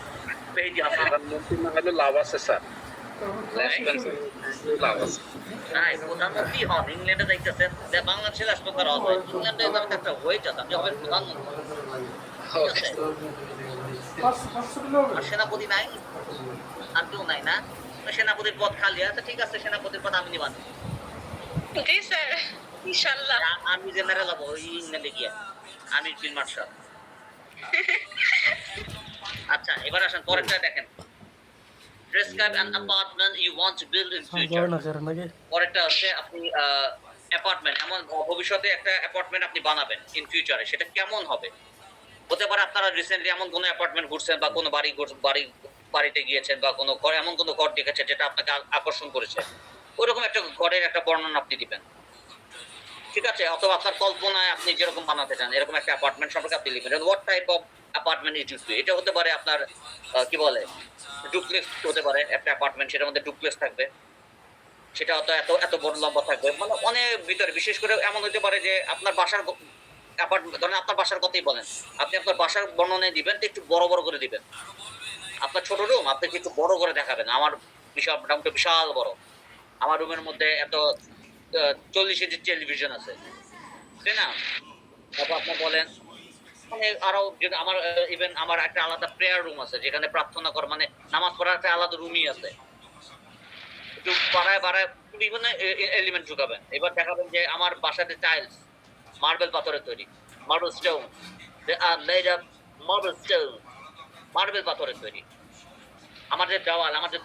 মেহেদী হাসান। প্রধানমন্ত্রী না হলে লাভ আছে স্যার, লাভ আছে। হ্যাঁ প্রধানমন্ত্রী হন, ইংল্যান্ডে যাইতেছেন, বাংলাদেশে রাষ্ট্রপতি হবে, ইংল্যান্ডে একটা হয়ে যান, আপনি হবেন প্রধানমন্ত্রী। আর সেনাপতি নাই, আর কেউ নাই না? সেনাপতির পদ খালি আছে, ঠিক আছে সেনাপতির পদ আমি নিবান। জি স্যার, ইনশাআল্লাহ। আমি জেনারেল হবো ওই ইংল্যান্ডে গিয়ে, আমি ফিল্ড মার্শাল। আচ্ছা এবার আসেন পরেরটা দেখেন। Describe an apartment you want to build in future. পরেরটা হচ্ছে আপনি অ্যাপার্টমেন্ট, এমন ভবিষ্যতে একটা অ্যাপার্টমেন্ট আপনি বানাবেন ইন ফিউচারে, সেটা কেমন হবে? হতে পারে আপনারা রিসেন্টলি এমন কোনো অ্যাপার্টমেন্ট ঘুরছেন বা কোনো বাড়িতে গিয়েছেন বা কোনো ঘর, এমন কোনো ঘর দেখেছেন যেটা আপনাকে আকর্ষণ করেছে, ওইরকম একটা ঘরের একটা বর্ণনা আপনি দিবেন, ঠিক আছে? অথবা আপনার কল্পনায় আপনি যেরকম বানাতে চান এরকম একটা অ্যাপার্টমেন্ট সম্পর্কে আপনি লিখবেন। What type of apartment it is, এটা হতে পারে আপনার কি বলে ডুপ্লেক্স হতে পারে একটা অ্যাপার্টমেন্ট, সেটার মধ্যে ডুপ্লেক্স থাকবে, সেটা হয়তো এত বড় লম্বা থাকবে, মানে অনেক ভিতরে। বিশেষ করে এমন হতে পারে যে আপনার বাসার অ্যাপার্টমেন্ট, ধরেন আপনার বাসার কথাই বলেন, আপনি আপনার বাসার বর্ণনায় দিবেন তো একটু বড় বড় করে দিবেন। আপনার ছোট রুম আপনাকে একটু বড় করে দেখাবেন, আমার মোটামুটি বিশাল বড়, আমার রুমের মধ্যে এত 40 ইঞ্চির টেলিভিশন আছে, তাই না? তারপর আপনি বলেন মানে আরো যদি আমার ইভেন আমার একটা আলাদা প্রেয়ার রুম আছে যেখানে প্রার্থনা কর মানে নামাজ পড়ার একটা আলাদা রুমই আছে। একটু বাড়ায় বিভিন্ন এলিমেন্ট ঢুকাবেন। এবার দেখাবেন যে আমার বাসাতে টাইলস মার্বেল পাথরের তৈরি, marble stone, they are made of marble stone, marble পাথরের তৈরি। আমার যে দেওয়াল, আমার যে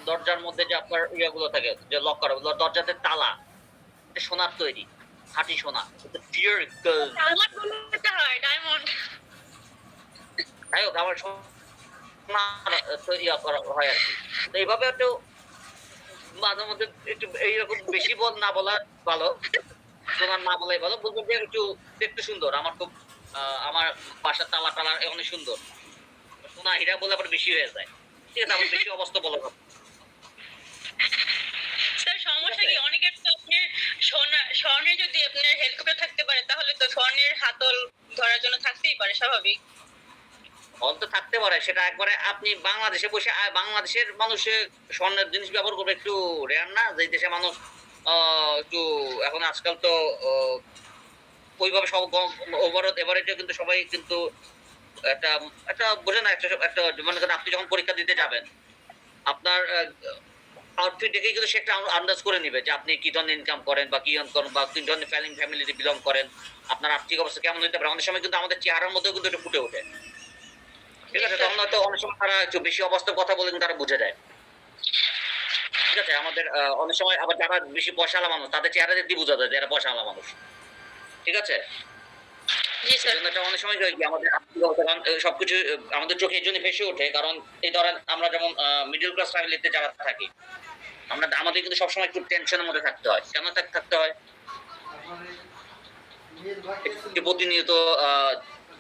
দরজার মধ্যে যে আপনার ইয়েগুলো থাকে যে লক করা, দরজাতে তালা সোনার তৈরি, খাঁটি সোনা, পিওর গোল্ড। আমার বলতে হয় ডায়মন্ড। যাই হোক আমার সোনা তৈরি করা হয় আর কি। তো এইভাবে একটু মাঝে মধ্যে একটু এইরকম বেশি না বলা ভালো, সোনার না বলাই ভালো, বলবেন যে একটু দেখতে সুন্দর। আমার খুব আমার বাসার তালা অনেক সুন্দর, সোনা হীরা বলে আবার বেশি হয়ে যায়। ঠিক আছে, আমার বেশি অবস্থা বলা ভালো। স্যার সমস্যা কি অনেকের তো আপনার স্বর্ণে যদি আপনার হেলিকপ্টার থাকতে পারে তাহলে তো স্বর্ণের হাতল ধরার জন্য থাকতেই পারে, স্বাভাবিক। অন্ত থাকতে পারে, সেটা একবারে আপনি বাংলাদেশে বসে বাংলাদেশের মানুষে স্বর্ণের জিনিস ব্যবহার করবে একটু রেয়ার না? যে দেশে মানুষ একটু এখন আজকাল তো ওইভাবে সব এভারেজে কিন্তু সবাই কিন্তু একটা বোঝে না, একটা মনে করেন আপনি যখন পরীক্ষা দিতে যাবেন আপনার আউটফিট দেখেই কিন্তু সে একটা আন্দাজ করে নিবে যে আপনি কি ধরনের ইনকাম করেন বা কি করেন বা কি ধরনের ফ্যামিলিতে বিলং করেন, আপনার আর্থিক অবস্থা কেমন হতে পারে। অনেক সময় কিন্তু আমাদের চেহারার মধ্যেও কিন্তু এটা ফুটে ওঠে। ঠিক আছে, তখন হয়তো অনেক সময় তারা একটু বেশি অবাস্তব কথা বলে কিন্তু তারা বুঝে যায়। ঠিক আছে, আমাদের অনেক সময় আবার যারা বেশি পয়সাওয়ালা মানুষ তাদের চেহারা দেখতে বোঝা যায় যারা পয়সাওয়ালা মানুষ। ঠিক আছে, জি স্যার। অনেক সময় আমাদের সবকিছু আমাদের চোখে এই জন্য ভেসে ওঠে, কারণ এই ধরেন আমরা যেমন মিডল ক্লাস ফ্যামিলিতে যারা থাকি আমাদের কিন্তু সবসময় একটু টেনশনের মধ্যে থাকতে হয়। কেন থাকতে হয়? প্রতিনিয়ত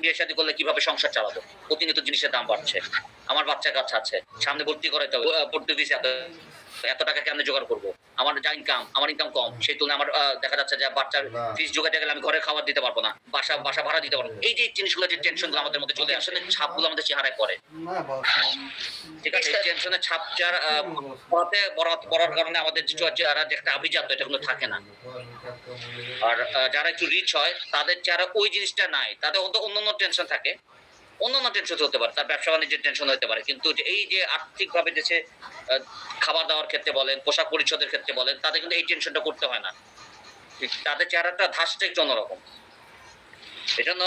বিয়ে শাদী করলে কিভাবে সংসার চালাবো, প্রতিনিয়ত জিনিসের দাম বাড়ছে, আমার বাচ্চা কাচ্চা আছে সামনে ভর্তি করাইতে হবে, পড়তে দিয়েছে এত টাকা কেমনে জোগাড় করবো, আমার যা আমার ইনকাম কম, সেই তুলনায় আমার দেখা যাচ্ছে যে বাচ্চার ফিস জোগাতে গেলে আমি ঘরে খাবার দিতে পারবো না, বাসা ভাড়া দিতে পারবো না। এই যে জিনিসগুলো, যে টেনশনগুলো আমাদের মধ্যে চলে আসে, ছাপগুলো আমাদের চেহারায় পড়ে। ঠিক আছে, টেনশনের ছাপ পড়ার কারণে আমাদের চেহারা যে একটা আভিজাত্য এটা কিন্তু থাকে না। আর যারা একটু রিচ হয় তাদের চেহারা ওই জিনিসটা নাই, তাদের অন্যান্য টেনশন থাকে, অন্যান্য টেনশন হতে পারে, তার ব্যবসা বাণিজ্যের টেনশন হতে পারে, কিন্তু এই যে আর্থিক ভাবে দেশে খাবার দাওয়ার ক্ষেত্রে বলেন, পোশাক পরিচ্ছদের ক্ষেত্রে বলেন, তাদের কিন্তু এই টেনশনটা করতে হয় না। তাদের চেহারাটা ধাঁচটা একটু অন্যরকম। এই জন্য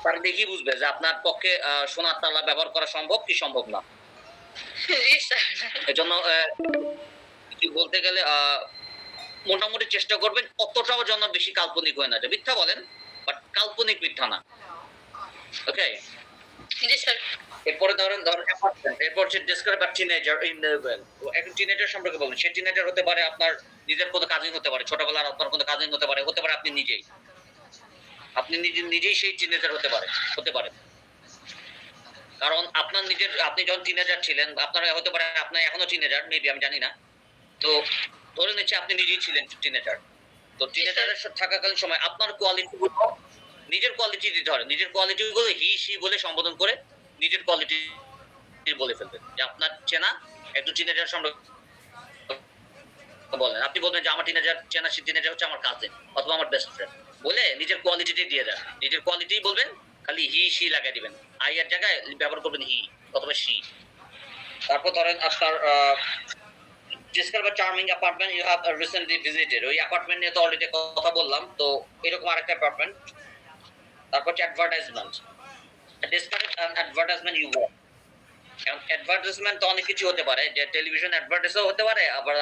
তারা দেখেই বুঝবে যে আপনার পক্ষে সোনার তালা ব্যবহার করা সম্ভব কি সম্ভব না। জি স্যার। এই জন্য বলতে গেলে মোটামুটি চেষ্টা করবেন অতটাও যেন বেশি কাল্পনিক হয় না, যে মিথ্যা বলেন বাট কাল্পনিক মিথ্যা না। ওকে, জি স্যার। এরপরে ধরেন এরপর হচ্ছে describe a teenager in Nobel. একজন টিনেজার সম্পর্কে বলুন। সে টিনেজার হতে পারে আপনার নিজের কোনো কাজিন হতে পারে, ছোটবেলার আপনার কোনো কাজিন হতে পারে আপনি নিজেই, নিজেই সেই টিনেজার হতে পারে। কারণ আপনার আপনি যখন টিনেজার ছিলেন, আপনার হতে পারে আপনার এখনো টিনেজার, মেবি আমি জানি না, তো ধরে নিচ্ছে আপনি নিজেই ছিলেন টিনেজার। তো টিনেজারের থাকাকালীন সময় আপনার নিজের কোয়ালিটি দিতে হবে, নিজের কোয়ালিটি গুলো হি সি বলে সম্বোধন করে নিজের কোয়ালিটি বলে ফেলবেন। যে আপনার চেনা একটু টিনেজার সম্পর্কে বলেন, আপনি বলবেন যে আমার টিনেজার হচ্ছে আমার কাজিন অথবা আমার বেস্ট ফ্রেন্ড, বলে নিজের কোয়ালিটিটাই দিয়ে দেন। নিজের কোয়ালিটি বলবেন, খালি হি সি লাগাই দিবেন, আই এর জায়গায় ব্যবহার করবেন হি অথবা সি। তারপর ধরেন আপনার describe a charming apartment you have recently visited। ওই অ্যাপার্টমেন্ট নিয়ে তো অলরেডি কথা বললাম, তো এরকম আরেকটা অ্যাপার্টমেন্ট। তারপর হচ্ছে advertisement. describe an advertisement you want। Advertisement তো অনেক কিছু হতে পারে, যে টেলিভিশন অ্যাডভার্টাইজও হতে পারে, আবার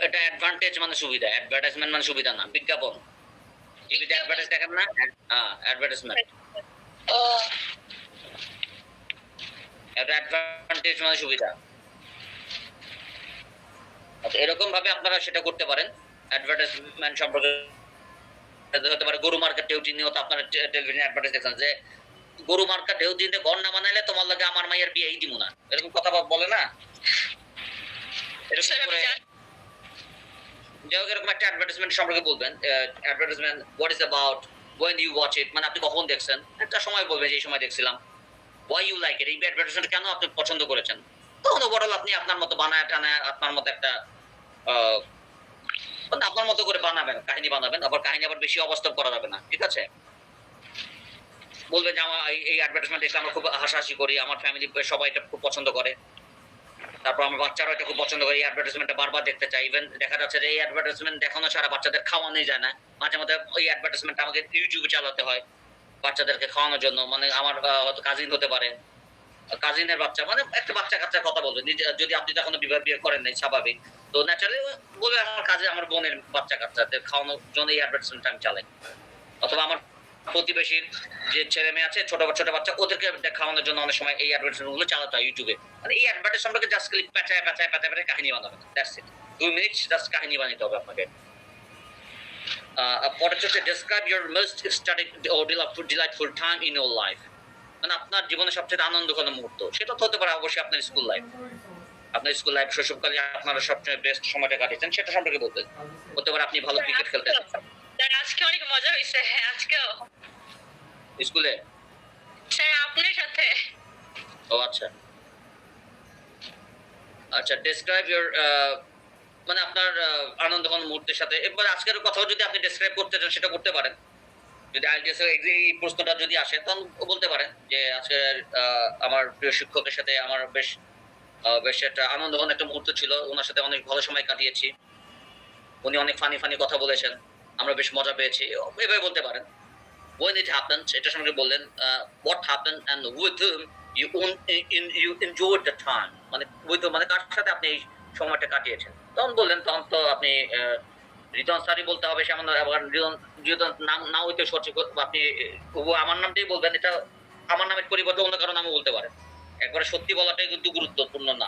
এটা অ্যাডভান্টেজ মানে সুবিধা, অ্যাডভার্টাইজমেন্ট মানে সুবিধা না, বিজ্ঞাপন। টিভিতে অ্যাডভার্টাইজ দেখেন না? হ্যাঁ, অ্যাডভার্টাইজমেন্ট। ও এটা অ্যাডভান্টেজ মানে সুবিধা। আচ্ছা, এরকম ভাবে আপনারা সেটা করতে পারেন। অ্যাডভার্টাইজমেন্ট সম্পর্কে হতে পারে গরু মার্কেট ঢেউটি নিয়েও তো আপনারা টেলিভিশনে অ্যাডভার্টাইজ দেখছেন যে গরু মার্কেট ঢেউটিতে ঘর না বানাইলে তোমার লাগে আমার মায়ের বিয়েই দিব না, এরকম কথা বলে না? এরকম স্যার আমি করে জানি। যাই হোক, এরকম একটা অ্যাডভার্টাইজমেন্ট সম্পর্কে বলবেন। Advertisement what is about, when you watch it, মানে আপনি কখন দেখছেন, একটা সময় বলবেন যে এই সময় দেখছিলাম। why you like it, এই অ্যাডভার্টাইজমেন্ট কেন আপনি পছন্দ করেছেন। তখন ওভারঅল আপনি আপনার মতো বানায় টানায় আপনার মতো একটা মানে আপনার মতো করে বানাবেন, কাহিনী বানাবেন। আবার কাহিনী আবার বেশি অবাস্তব করা যাবে না, ঠিক আছে? বলবেন যে আমার এই অ্যাডভার্টাইজমেন্ট দেখলে আমরা খুব হাসাহাসি করি, আমার ফ্যামিলি সবাই এটা খুব পছন্দ করে, তারপর আমার বাচ্চারা এটা খুব পছন্দ করে, এই অ্যাডভার্টাইজমেন্টটা বারবার দেখতে চাই। ইভেন দেখা যাচ্ছে যে এই অ্যাডভার্টাইজমেন্ট দেখানো ছাড়া বাচ্চাদের খাওয়ানোই যায় না। মাঝে মাঝে ওই অ্যাডভার্টাইজমেন্ট আমাকে ইউটিউবে চালাতে হয় বাচ্চাদেরকে খাওয়ানোর জন্য। মানে আমার হয়তো কাজিন হতে পারে, কাজিনের বাচ্চা, মানে একটা বাচ্চা কাচ্চার কথা বলবেন যদি আপনি তখন বিয়ে করেন নাই, স্বাভাবিক। তো ন্যাচারালি বলবে আমার কাজে আমার বোনের বাচ্চা কাচ্চাদের খাওয়ানোর জন্য এই অ্যাডভার্টাইজমেন্ট আমি চালাই। অথবা আমার প্রতিবেশীর যে ছেলে মেয়ে আছে, ছোট ছোট বাচ্চা, ওদেরকে খাওয়ানোর জন্য অনেক সময় এই অ্যাডভার্টাইজমেন্ট গুলো চালাতে হয় ইউটিউবে। মানে এই অ্যাডভার্টাইজ সম্পর্কে জাস্ট খালি পেঁচায় কাহিনী বানাবেন, দ্যাটস ইট। 2 মিনিট জাস্ট কাহিনী বানাতে হবে আপনাকে। পরে হচ্ছে ডেসক্রাইব ইউর মোস্ট স্টাডিক or delightful time in your life, মানে আপনার জীবনের সবচেয়ে আনন্দঘন মুহূর্ত। সেটা তো হতে পারে অবশ্যই আপনার স্কুল লাইফ। আপনার স্কুল লাইফ, শৈশবকালে আপনারা সবচেয়ে বেস্ট সময়টা কাটিয়েছেন, সেটা সম্পর্কে বলতেন। হতে পারে আপনি ভালো ক্রিকেট খেলতেন স্যার আজকে অনেক মজা হয়েছে। হ্যাঁ আজকেও স্কুলে। স্যার আপনার সাথে। ও আচ্ছা আচ্ছা, ডেসক্রাইব ইউর মানে আপনার আনন্দঘন মুহূর্তের সাথে। এবার আজকের কথাও যদি আপনি ডেসক্রাইব করতে চান সেটা করতে পারেন। যদি আইএলটিএস এর এই প্রশ্নটা যদি আসে তখন বলতে পারেন যে আজকে আমার প্রিয় শিক্ষকের সাথে আমার বেশ একটা আনন্দঘন একটা মুহূর্ত ছিল, ওনার সাথে অনেক ভালো সময় কাটিয়েছি, উনি অনেক ফানি কথা বলেছেন, আমরা বেশ মজা পেয়েছি, এভাবে বলতে পারেন। when it happens, এটা সঙ্গে বললেন what happened and with whom you enjoyed the time, মানে with মানে কার সাথে আপনি এই সময়টা কাটিয়েছেন। তখন বললেন, তখন তো আপনি রিজন স্যারই বলতে হবে, সেমন আবার রিজন নাম না হইতে সঠিক আপনি আমার নামটাই বলবেন। এটা আমার নামের পরিবর্তে অন্য কারো নামও বলতে পারেন। একবারে সত্যি বলাটাই কিন্তু গুরুত্বপূর্ণ না,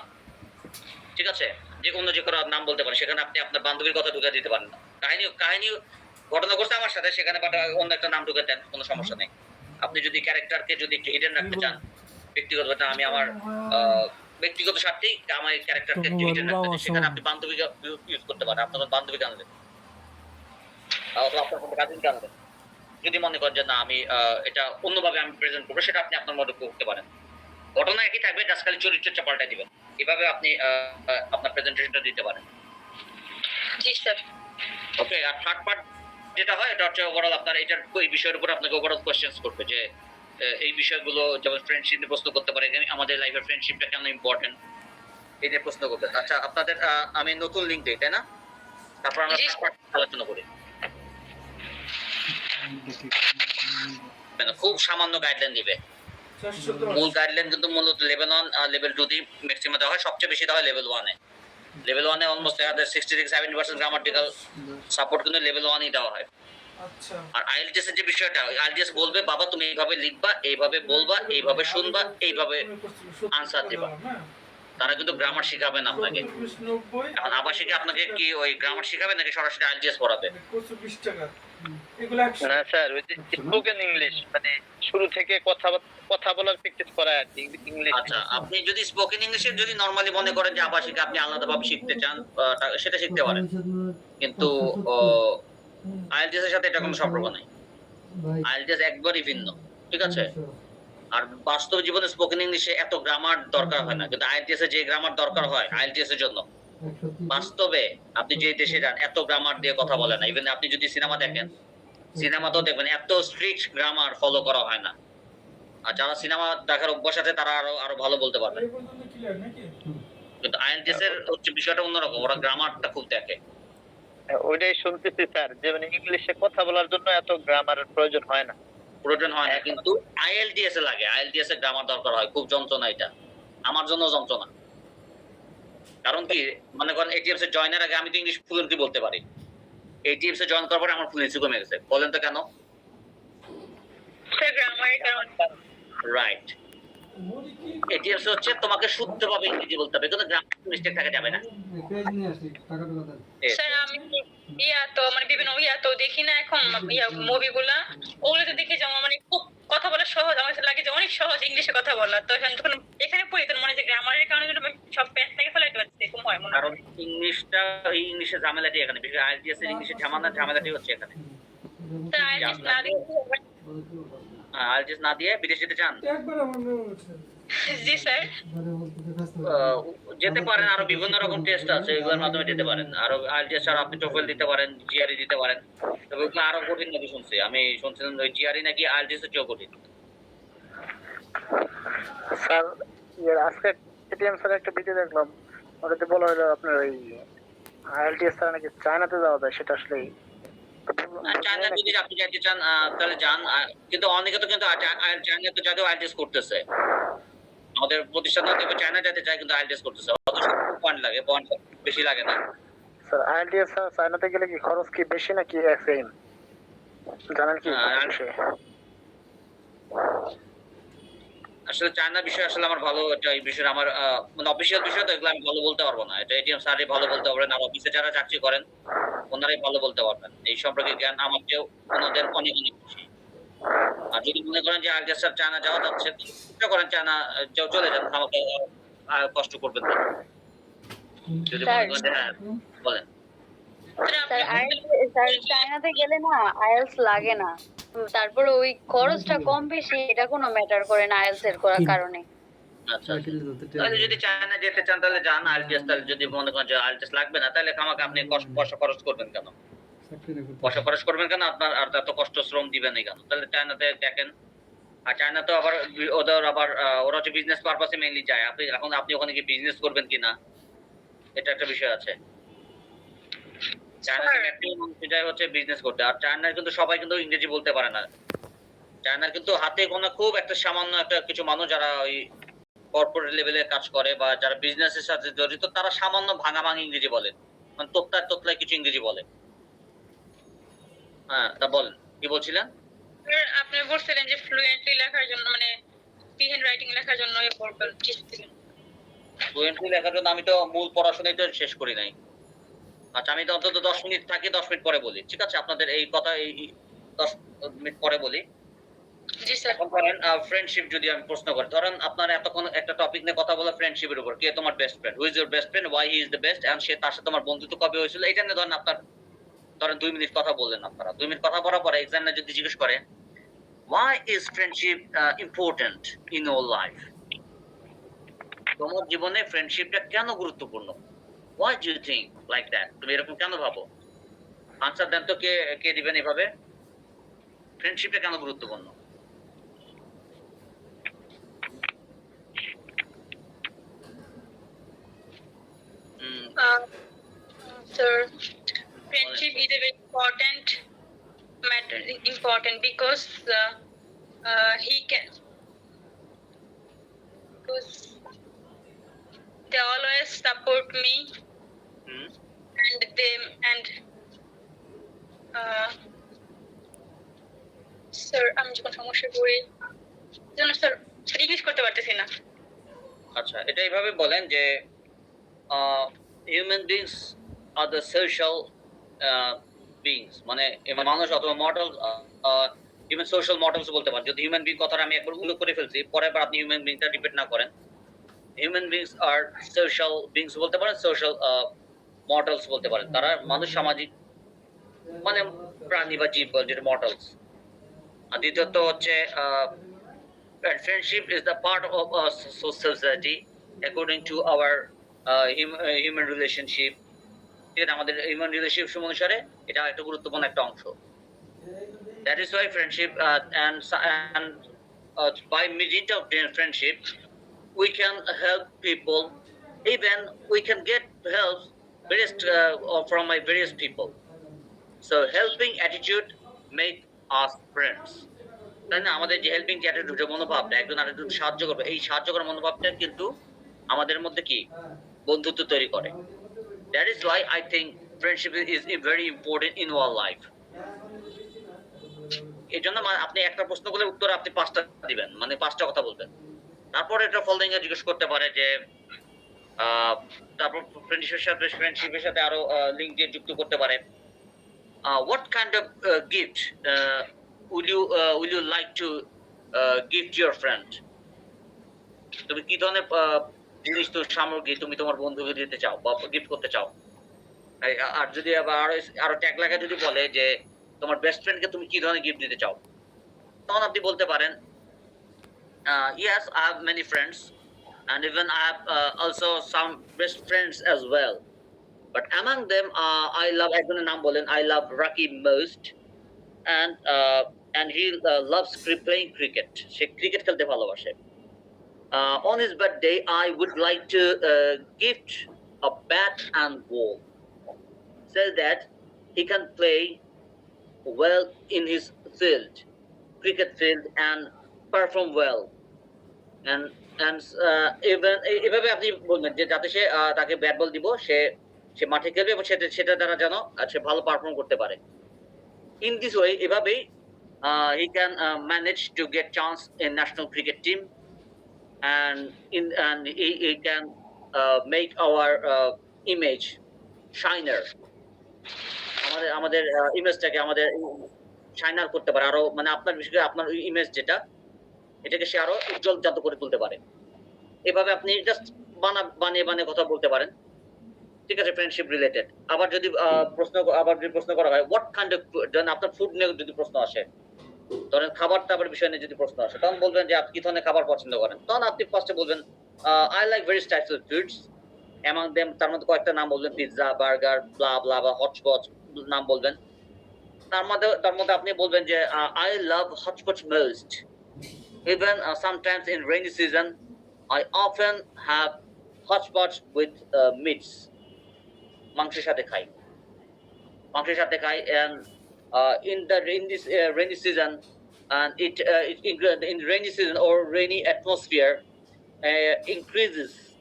ঠিক আছে? যে অন্য যে কারো নাম বলতে পারেন, সেখানে আপনি আপনার বান্ধবীর কথা ঢুকে দিতে পারেন না। কাহিনী ঘটনা ঘটছে আমার সাথে, সেখানে অন্য একটা নাম ঢুকে দেন, কোনো সমস্যা নেই। আপনি যদি ক্যারেক্টারকে যদি একটু হিডেন রাখতে চান, ব্যক্তিগত আমি আমার ব্যক্তিগত স্বার্থেই আমার ক্যারেক্টারকে একটু হিডেন রাখতে চান, সেখানে আপনি বান্ধবীকে ইউজ করতে পারেন। আপনার বান্ধবীকে আনলেন অথবা আপনার কোনো কাজিনকে আনলেন। যদি মনে করেন যে না আমি এটা অন্যভাবে আমি প্রেজেন্ট করবো, সেটা আপনি আপনার মতো করতে পারেন। ঘটনা একই থাকবে, জাস্ট খালি চরিত্রটা পাল্টাই দিবেন। এভাবে আপনি আপনার প্রেজেন্টেশনটা দিতে পারেন। জি স্যার। ওকে, আর থার্ড পার্ট যেটা হয় এটা হচ্ছে ওভারঅল আপনার এটার এই বিষয়ের উপর আপনাকে ওভারঅল কোয়েশ্চেন্স করবে যে এই বিষয়গুলো, যেমন ফ্রেন্ডশিপ নিয়ে প্রশ্ন করতে পারে, আমাদের লাইফের ফ্রেন্ডশিপটা কেন ইম্পর্টেন্ট, এই নিয়ে প্রশ্ন করতে। আচ্ছা, আপনাদের আমি নতুন লিঙ্ক দিই, তাই না? তারপর আমরা জি। থার্ড পার্ট আলোচনা করি। খুব সামান্য গাইডলাইন দিবে। মূল গাইডলাইন কিন্তু মূলত লেভেল 1 আর লেভেল 2 দিয়ে ম্যাক্সিমাম দেওয়া হয়, সবচেয়ে বেশি দেওয়া হয় লেভেল 1 এ। লেভেল 1 এ অলমোস্ট 66-70% গ্রামাটিক্যাল সাপোর্ট কিন্তু লেভেল 1 ই দেওয়া হয়। আচ্ছা আর আইএলটিএস এর যে বিষয়টা, আইএলটিএস বলবে বাবা তুমি এইভাবে লিখবা, এইভাবে বলবা, এইভাবে শুনবা, এইভাবে আনসার দিবা। তারা কিন্তু গ্রামার শিখাবে না আপনাকে। এখন আবাসিকে আপনাকে কি ওই গ্রামার শিখাবে নাকি সরাসরি আইএলটিএস পড়াবে? 20 টাকা এগুলো 100 না স্যার, ওই যে স্পোকেন ইংলিশ, মানে শুরু থেকে কথা বলার প্র্যাকটিস করায় আর কি, ইংলিশ। আচ্ছা, আপনি যদি স্পোকেন ইংলিশে যদি নরমালি মনে করেন যে আবাসিকে আপনি আলাদাভাবে শিখতে চান, সেটা শিখতে পারেন, কিন্তু আইএলটিএস এর সাথে এটা কোনো সম্পর্ক নাই। আইএলটিএস একবারই ভিন্ন, ঠিক আছে? আর বাস্তব জীবনে স্পোকেন ইংলিশে এত গ্রামার দরকার হয় না, কিন্তু আইএলটিএস এ যে গ্রামার দরকার হয় আইএলটিএস এর জন্য, বাস্তবে আপনি যে দেশে যান এত গ্রামার দিয়ে কথা বলে না। ইভেন আপনি যদি সিনেমা দেখেন, সিনেমাতেও দেখবেন এত স্ট্রিক্ট গ্রামার ফলো করা হয় না। আর যারা সিনেমা দেখার অভ্যাস আছে তারা আরো ভালো বলতে পারবে। এই পর্যন্ত ক্লিয়ার নাকি? কিন্তু আইএলটিএস এর হচ্ছে বিষয়টা অন্যরকম, ওরা গ্রামারটা খুব দেখে। ওইটাই শুনতেছি স্যার, যে মানে ইংলিশে কথা বলার জন্য এত গ্রামারের প্রয়োজন হয় না। প্রয়োজন হয় না, কিন্তু আইএলটিএস এ লাগে। আইএলটিএস এ গ্রামার দরকার হয়, খুব যন্ত্রণা এটা, আমার জন্য যন্ত্রণা। কারণ কি মনে করেন এটিএমস এ জয়েনের আগে আমি তো ইংলিশ ফ্লুয়েন্টলি বলতে পারি, এই টিপসে জয়েন করার পরে আমার ফ্লুয়েন্সি কমে গেছে, বলেন তো কেন? স্যার গ্রামারের কারণে। রাইট, এটিএমস হচ্ছে তোমাকে শুদ্ধভাবে ইংরেজি বলতে হবে, কিন্তু গ্রামার মিস্টেক থাকা যাবে না। Yes. স্যার আমি মানে বিভিন্ন তো দেখি না এখন মুভিগুলা, ওগুলোতে দেখি যে আমার মানে খুব কথা বলা সহজ, আমার কাছে লাগে যে অনেক সহজ ইংলিশে কথা বলা। তো যখন এখানে পড়ি তখন মনে হয় যে গ্রামারের কারণে যেন আমি সব প্যাচ থেকে ফেলাইতে পারছি, এরকম হয় মনে হয়। কারণ ইংলিশের ঝামেলাটি এখানে, বিশেষ করে আইএলটিএস এর ইংলিশের ঝামেলাটি হচ্ছে এখানে। স্যার আইএলটিএস না দেখি। আইএলটিএস না দিয়ে বিদেশ যেতে চান? একবার আমার মেয়ে বলছে জি স্যার। যেতে পারেন, আরো বিভিন্ন রকম টেস্ট আছে, এগুলোর মাধ্যমে যেতে পারেন। আরো আইএলটিএস আর আপনি টোফেল দিতে পারেন, জিআরই দিতে পারেন। তবে ওগুলো আরো কঠিন নাকি শুনছি, আমি শুনছিলাম ওই জিআরই নাকি আইএলটিএস এর চেয়েও কঠিন। স্যার আজকে এটিএম স্যার একটা ভিডিও দেখলাম, ওটাতে বলা হলো আপনার ওই আইএলটিএস ছাড়া নাকি চায়নাতে যাওয়া যায়, সেটা আসলে চায়না যদি আপনি যেতে চান তাহলে যান, কিন্তু অনেকে তো কিন্তু চায়না তো যাদের আইএলটিএস করতেছে, আমাদের প্রতিষ্ঠান থেকে চায়না যেতে চায় কিন্তু আইএলটিএস করতেছে, অত পয়েন্ট লাগে, পয়েন্ট বেশি লাগে না। স্যার আইএলটিএস চায়নাতে গেলে কি খরচ কি বেশি নাকি সেম জানেন কি? আসলে চায়না বিষয় আসলে আমার ভালো, এটা এই বিষয়ে আমার মানে অফিসিয়াল বিষয় তো, এগুলো আমি ভালো বলতে পারবো না। এটা এটিএম স্যারই ভালো বলতে পারবেন, আর অফিসে যারা চাকরি করেন ওনারাই ভালো বলতে পারবেন। এই সম্পর্কে জ্ঞান আমার চেয়েও ওনাদের অনেক অনেক বেশি। আর যদি মনে করেন যে আইএলটিএস স্যার চায়না যাওয়া যাচ্ছে, চেষ্টা করেন চায়না চলে যান, আমাকে কষ্ট করবেন না। যদি মনে করেন যে হ্যাঁ বলেন। স্যার চায়নাতে গেলে না আইএলস লাগে না, তারপরে ওই খরচটা কম বেশি এটা কোনো ম্যাটার করে না আইএলস এর কারণে। আচ্ছা, তাহলে যদি চায়না যেতে চান তাহলে যান আইএলটিএস। তাহলে যদি মনে করেন যে আইএলটিএস লাগবে না, তাহলে আমাকে আপনি পয়সা খরচ করবেন কেন? পয়সা খরচ করবেন কেন আপনার, আর এত কষ্ট শ্রম দিবেন কেন? তাহলে চায়নাতে দেখেন। আর চায়না তো আবার ওদের আবার ওরা হচ্ছে বিজনেস পারপাসে মেইনলি যায়। আপনি ওখানে কি বিজনেস করবেন কিনা, এটা একটা বিষয় আছে। চায়নাতে ম্যাক্সিমাম মানুষ যায় হচ্ছে বিজনেস করতে, আর চায়নার কিন্তু সবাই কিন্তু ইংরেজি বলতে পারে না। চায়নার কিন্তু হাতে গোনা খুব একটা সামান্য একটা কিছু মানুষ যারা ওই কর্পোরেট লেভেলে কাজ করে বা যারা বিজনেসের সাথে জড়িত, তারা সামান্য ভাঙাভাঙি ইংরেজি বলে, মানে তোতলায় কিছু ইংরেজি বলে। হ্যাঁ, তা বলেন কি বলছিলেন? আপনি বলছিলেন যে ফ্লুয়েন্টলি লেখার জন্য মানে ফ্রি হ্যান্ড রাইটিং লেখার জন্য ফ্লুয়েন্টলি লেখার জন্য আমি তো মূল পড়াশোনাই তো শেষ করি নাই। আচ্ছা, আমি তো অন্তত 10 মিনিট থাকি, 10 মিনিট পরে বলি, ঠিক আছে? আপনাদের এই কথা এই 10 মিনিট পরে বলি। জি স্যার। এখন ধরেন ফ্রেন্ডশিপ যদি আমি প্রশ্ন করি, ধরেন আপনারা এতক্ষণ একটা টপিক নিয়ে কথা বলা ফ্রেন্ডশিপের উপর, কে তোমার best friend, who is your best friend, why he is the best, and সে তার সাথে তোমার বন্ধুত্ব কবে হয়েছিল, এটা নিয়ে ধরেন আপনার 2 মিনিট কথা বললেন। আপনারা 2 মিনিট কথা বলার পরে এক্সামে যদি জিজ্ঞেস করে why is friendship important in your life, তোমার জীবনে ফ্রেন্ডশিপটা কেন গুরুত্বপূর্ণ, why do you think like that, তুমি এরকম কেন ভাবো? আনসার দেন তো, কে দিবেন এভাবে? ফ্রেন্ডশিপটা কেন গুরুত্বপূর্ণ? Sir, friendship is a very important because he can, because they always support me and sir আমি যখন সমস্যা পড়ি যেন স্যার ইংলিশ করতে পারতেছি না। আচ্ছা, এটা এইভাবে বলেন যে human beings are the social beings, মানে মানুষ অথবা মডেল, ইভেন সোশ্যাল মডেলস বলতে পারেন। যদি হিউম্যান বিং কথাটা আমি একবার উল্লেখ করে ফেলছি, পরের বার আপনি হিউম্যান বিংটা রিপিট না করেন। Human beings are social beings বলতে পারেন, সোশ্যাল মডেলস বলতে পারেন। তারা মানুষ, সামাজিক মানে প্রাণী বা জীব, যেটা মডেলস। আর দ্বিতীয়ত হচ্ছে friendship is the part of a society according to our human relationship. এটা আমাদের হিউম্যান রিলেশনশিপ অনুসারে এটা একটা গুরুত্বপূর্ণ একটা অংশ। That is why friendship and by means of friendship we can help people, even we can get help from my various people. So helping attitude make us friends. তাই না? আমাদের যে হেল্পিং অ্যাটিটিউড, মনোভাবটা, একজন আরেকজন সাহায্য করবে, এই সাহায্য করার মনোভাবটা কিন্তু আমাদের মধ্যে কি বন্ধুত্ব তৈরি করে। That is Y I think friendship is very important in our life. এই জন্য আপনি একটা প্রশ্ন করলে উত্তর আপনি 5টা দিবেন, মানে 5টা কথা বলবেন। তারপর এটা ফলোইং এ জিজ্ঞেস করতে পারে যে তারপর ফ্রেন্ডশিপের সাথে আরো লিংক দিয়ে যুক্ত করতে পারে। What kind of gift will you like to give to your friend? তুমি কি ধরনের জিনিস তো সামগ্রী তুমি তোমার বন্ধুকে দিতে চাও বা গিফট করতে চাও? আর যদি আরো ট্যাগ লাগা যদি বলে যে তোমার বেস্ট ফ্রেন্ডকে তুমি কি ধরনের গিফট দিতে চাও, তখন আপনি বলতে পারেন yes, I have many friends and even I have also some best friends as well, but among them I love, একজনের নাম বলেন, I love Rocky most, and he loves playing cricket. Say cricket খেলতে ভালোবাসে। On his birthday I would like to gift a bat and ball so that he can play well in his field, cricket field, and perform well. And even এভাবে আপনি বলবেন যে যাতে সে তাকে bat ball দিব, সে মাঠে খেলবে এবং সেটা দ্বারা যেন সে ভালো পারফর্ম করতে পারে। In this way, এভাবেই he can manage to get chance in national cricket team, and he can make our image shiner. আমাদের ইমেজটাকে আমাদের শাইনার করতে পারে, আরো মানে আপনার বিশেষ করে আপনার ইমেজ যেটা, এটাকে সে আরো উজ্জ্বল জাত করে তুলতে পারে। এভাবে আপনি জাস্ট বানিয়ে কথা বলতে পারেন, ঠিক আছে, ফ্রেন্ডশিপ রিলেটেড। আবার যদি প্রশ্ন করা হয় হোয়াট কাইন্ড অফ, ধরেন আপনার ফুড নিয়ে যদি প্রশ্ন আসে, ধরেন খাবার টাবার বিষয় নিয়ে যদি প্রশ্ন আসে, তখন বলবেন যে আপনি কি ধরনের খাবার পছন্দ করেন। তখন আপনি ফার্স্টে বলবেন I like various types of foods, among them তার মধ্যে কয়েকটা নাম বলবেন, পিৎজা, বার্গার, ব্লা ব্লা বা হটস্পট নাম বলবেন। তার মধ্যে আপনি বলবেন যে I love hotspot most, even sometimes in rainy season I often have hotspot with meats. মাংসের সাথে খাই, and in this rainy season, and in rainy season or rainy atmosphere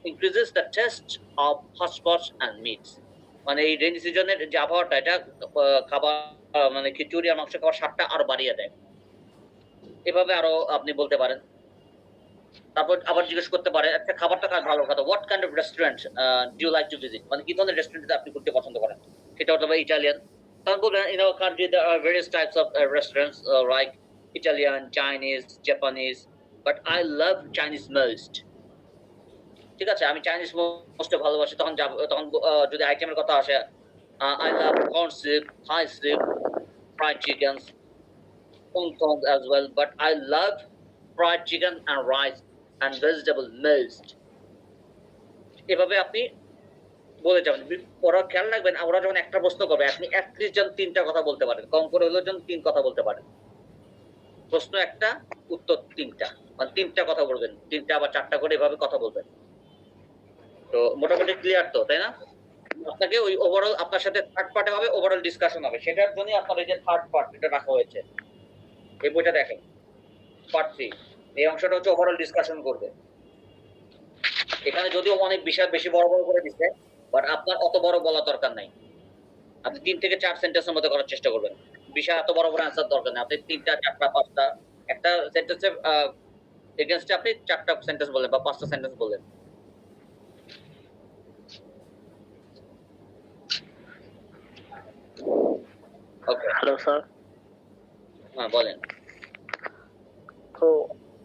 increases the taste of hotspots and meats. মানে এই rainy সিজনের যে আবহাওয়াটা, এটা খাবার মানে খিচুড়ি আর মাংস খাওয়ার স্বাদটা আরো বাড়িয়ে দেয়। এভাবে আরো আপনি বলতে পারেন। তারপর আবার জিজ্ঞেস করতে পারে একটা খাবারটা কার ভালো কথা, what kind of restaurant do you like to visit, মানে কি ধরনের রেস্টুরেন্টে আপনি ঘুরতে পছন্দ করেন, সেটা হতে পারে ইটালিয়ান। তখন বলবেন in our country there are various types of restaurants like Italian, Chinese, Japanese, but I love Chinese most. ঠিক আছে, আমি চাইনিজ মোস্ট ভালোবাসি। তখন যদি আইটেমের কথা আসে, I love corn soup, Thai soup, fried chickens, wonton as well, but I love fried chicken and rice and vegetable most. এভাবে আপনি বলে যাবেন। ওরা খেয়াল রাখবেন, ওরা যখন একটা প্রশ্ন করবে আপনি অ্যাটলিস্ট যেন 3টা কথা বলতে পারেন, কম করে হলেও যেন 3 কথা বলতে পারেন। প্রশ্ন একটা, উত্তর 3টা, মানে 3টা কথা বলবেন, 3টা আবার 4টা করে এভাবে কথা বলবেন। তো মোটামুটি ক্লিয়ার তো, তাই না? আপনাকে ওই ওভারঅল আপনার সাথে থার্ড পার্টে হবে, ওভারঅল ডিসকাশন হবে, সেটার জন্য আপনার এই যে থার্ড পার্ট এটা রাখা হয়েছে। এই বইটা দেখেন, পার্ট 3, এই অংশটা হচ্ছে ওভারঅল ডিসকাশন করবে। এখানে যদিও অনেক বিষয় বেশি বড় করে দিচ্ছে, বাট আপনার অত বড় বলা দরকার নাই। আপনি 3 থেকে 4 সেন্টেন্সের মধ্যে করার চেষ্টা করবেন। বিষয় এত বড় অ্যান্সার দরকার নেই। আপনি 3টা, 4টা, 5টা, একটা সেন্টেন্সে এগেইনস্টে আপনি 4টা সেন্টেন্স বললেন বা 5টা সেন্টেন্স বললেন। ওকে, হ্যালো স্যার। হ্যাঁ বলেন। তো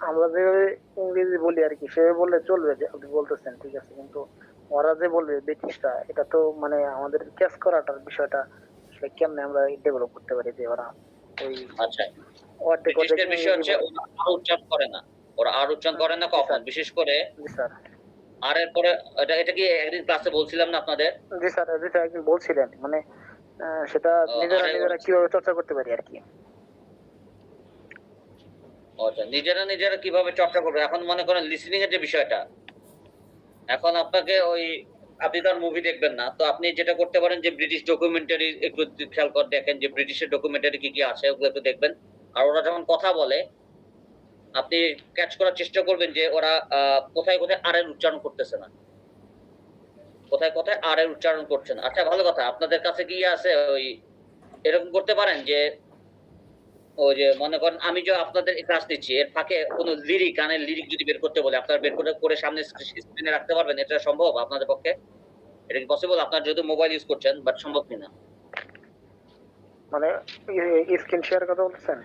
আমরা যেভাবে ইংরেজি বলি আর কি, সেভাবে বললে চলবে, যে আপনি বলতেছেন ঠিক আছে, কিন্তু ওরা যে বলবে ব্রিটিশরা, এটা তো মানে আমাদের ক্যাচ করাটার বিষয়টা সেটা কেমনে আমরা ডেভেলপ করতে পারি, যে ওরা ওই আচ্ছা, ব্রিটিশদের বিষয় হচ্ছে ওরা আর উচ্চারণ করে না, কখন, বিশেষ করে স্যার। আর এর পরে এটা কি একদিন ক্লাসে বলছিলাম না আপনাদের? জি স্যার, যেটা একদিন বলছিলেন, মানে সেটা নিজেরা কিভাবে চর্চা করতে পারি আর কি। আচ্ছা, নিজেরা কিভাবে চর্চা করবে? এখন মনে করেন লিসেনিং এর যে বিষয়টা, এখন আপনাকে আপনি তো মুভি দেখবেন না, তো আপনি যেটা করতে পারেন যে ব্রিটিশ ডকুমেন্টারি একটু খেয়াল করে দেখেন যে ব্রিটিশের ডকুমেন্টারি কি আছে, ওগুলো একটু দেখবেন। আর ওরা যখন কথা বলে আপনি ক্যাচ করার চেষ্টা করবেন যে ওরা কোথায় আর এর উচ্চারণ করতেছে না। কোথায় কোথায় আর এর উচ্চারণ করছেন। আচ্ছা ভালো কথা, আপনাদের কাছে কি আছে ওই এরকম করতে পারেন যে ওই যে মনে করেন আমি যে আপনাদের ক্লাস দিচ্ছি এর ফাঁকে কোনো লিরিক, গানের লিরিক যদি বের করতে বলে আপনারা বের করে সামনে স্ক্রিনে রাখতে পারবেন? এটা সম্ভব আপনাদের পক্ষে? এটা কি পসিবল? আপনারা যেহেতু মোবাইল ইউজ করছেন, বাট সম্ভব কিনা? মানে স্ক্রিন শেয়ার কথা বলছেন?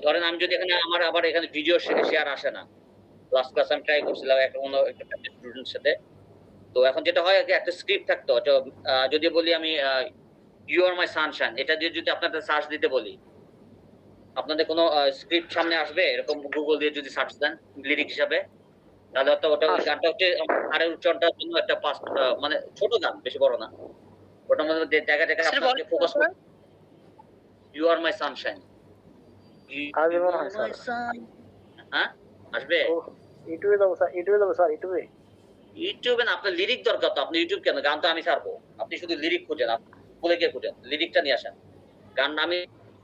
ধরেন আমি যদি এখানে আমার আবার এখানে ভিডিও শেয়ার আসে না, লাস্ট ক্লাস আমি ট্রাই করছিলাম অন্য একটা স্টুডেন্টের সাথে। তো এখন যেটা হয় একটা স্ক্রিপ্ট থাকতো, যদি বলি আমি ইউ আর মাই সানশাইন, এটা দিয়ে যদি আপনাদের সার্চ দিতে বলি, আপনাদের কোনো স্ক্রিপ্ট সামনে আসবে এরকম? গুগল দিয়ে যদি সার্চ দেন লিরিক হিসাবে, তাহলে হয়তো ওটা গানটা হচ্ছে আর উচ্চারণটার জন্য একটা মানে ছোট গান, বেশি বড় না। ওটার মধ্যে জায়গা জায়গায় আপনাকে ফোকাস করতে, ইউ আর মাই সানশাইন। আজ মনে হয় স্যার। হ্যাঁ আসবে ইউটিউবে দেবো স্যার, ইউটিউবে দেবো স্যার, ইউটিউবে। ইউটিউবে না, আপনার লিরিক দরকার তো। আপনি ইউটিউব কেন, গান তো আমি ছাড়বো। আপনি শুধু লিরিক খুঁজেন, বলে গিয়ে খুঁজেন, লিরিকটা নিয়ে আসেন। গান আমি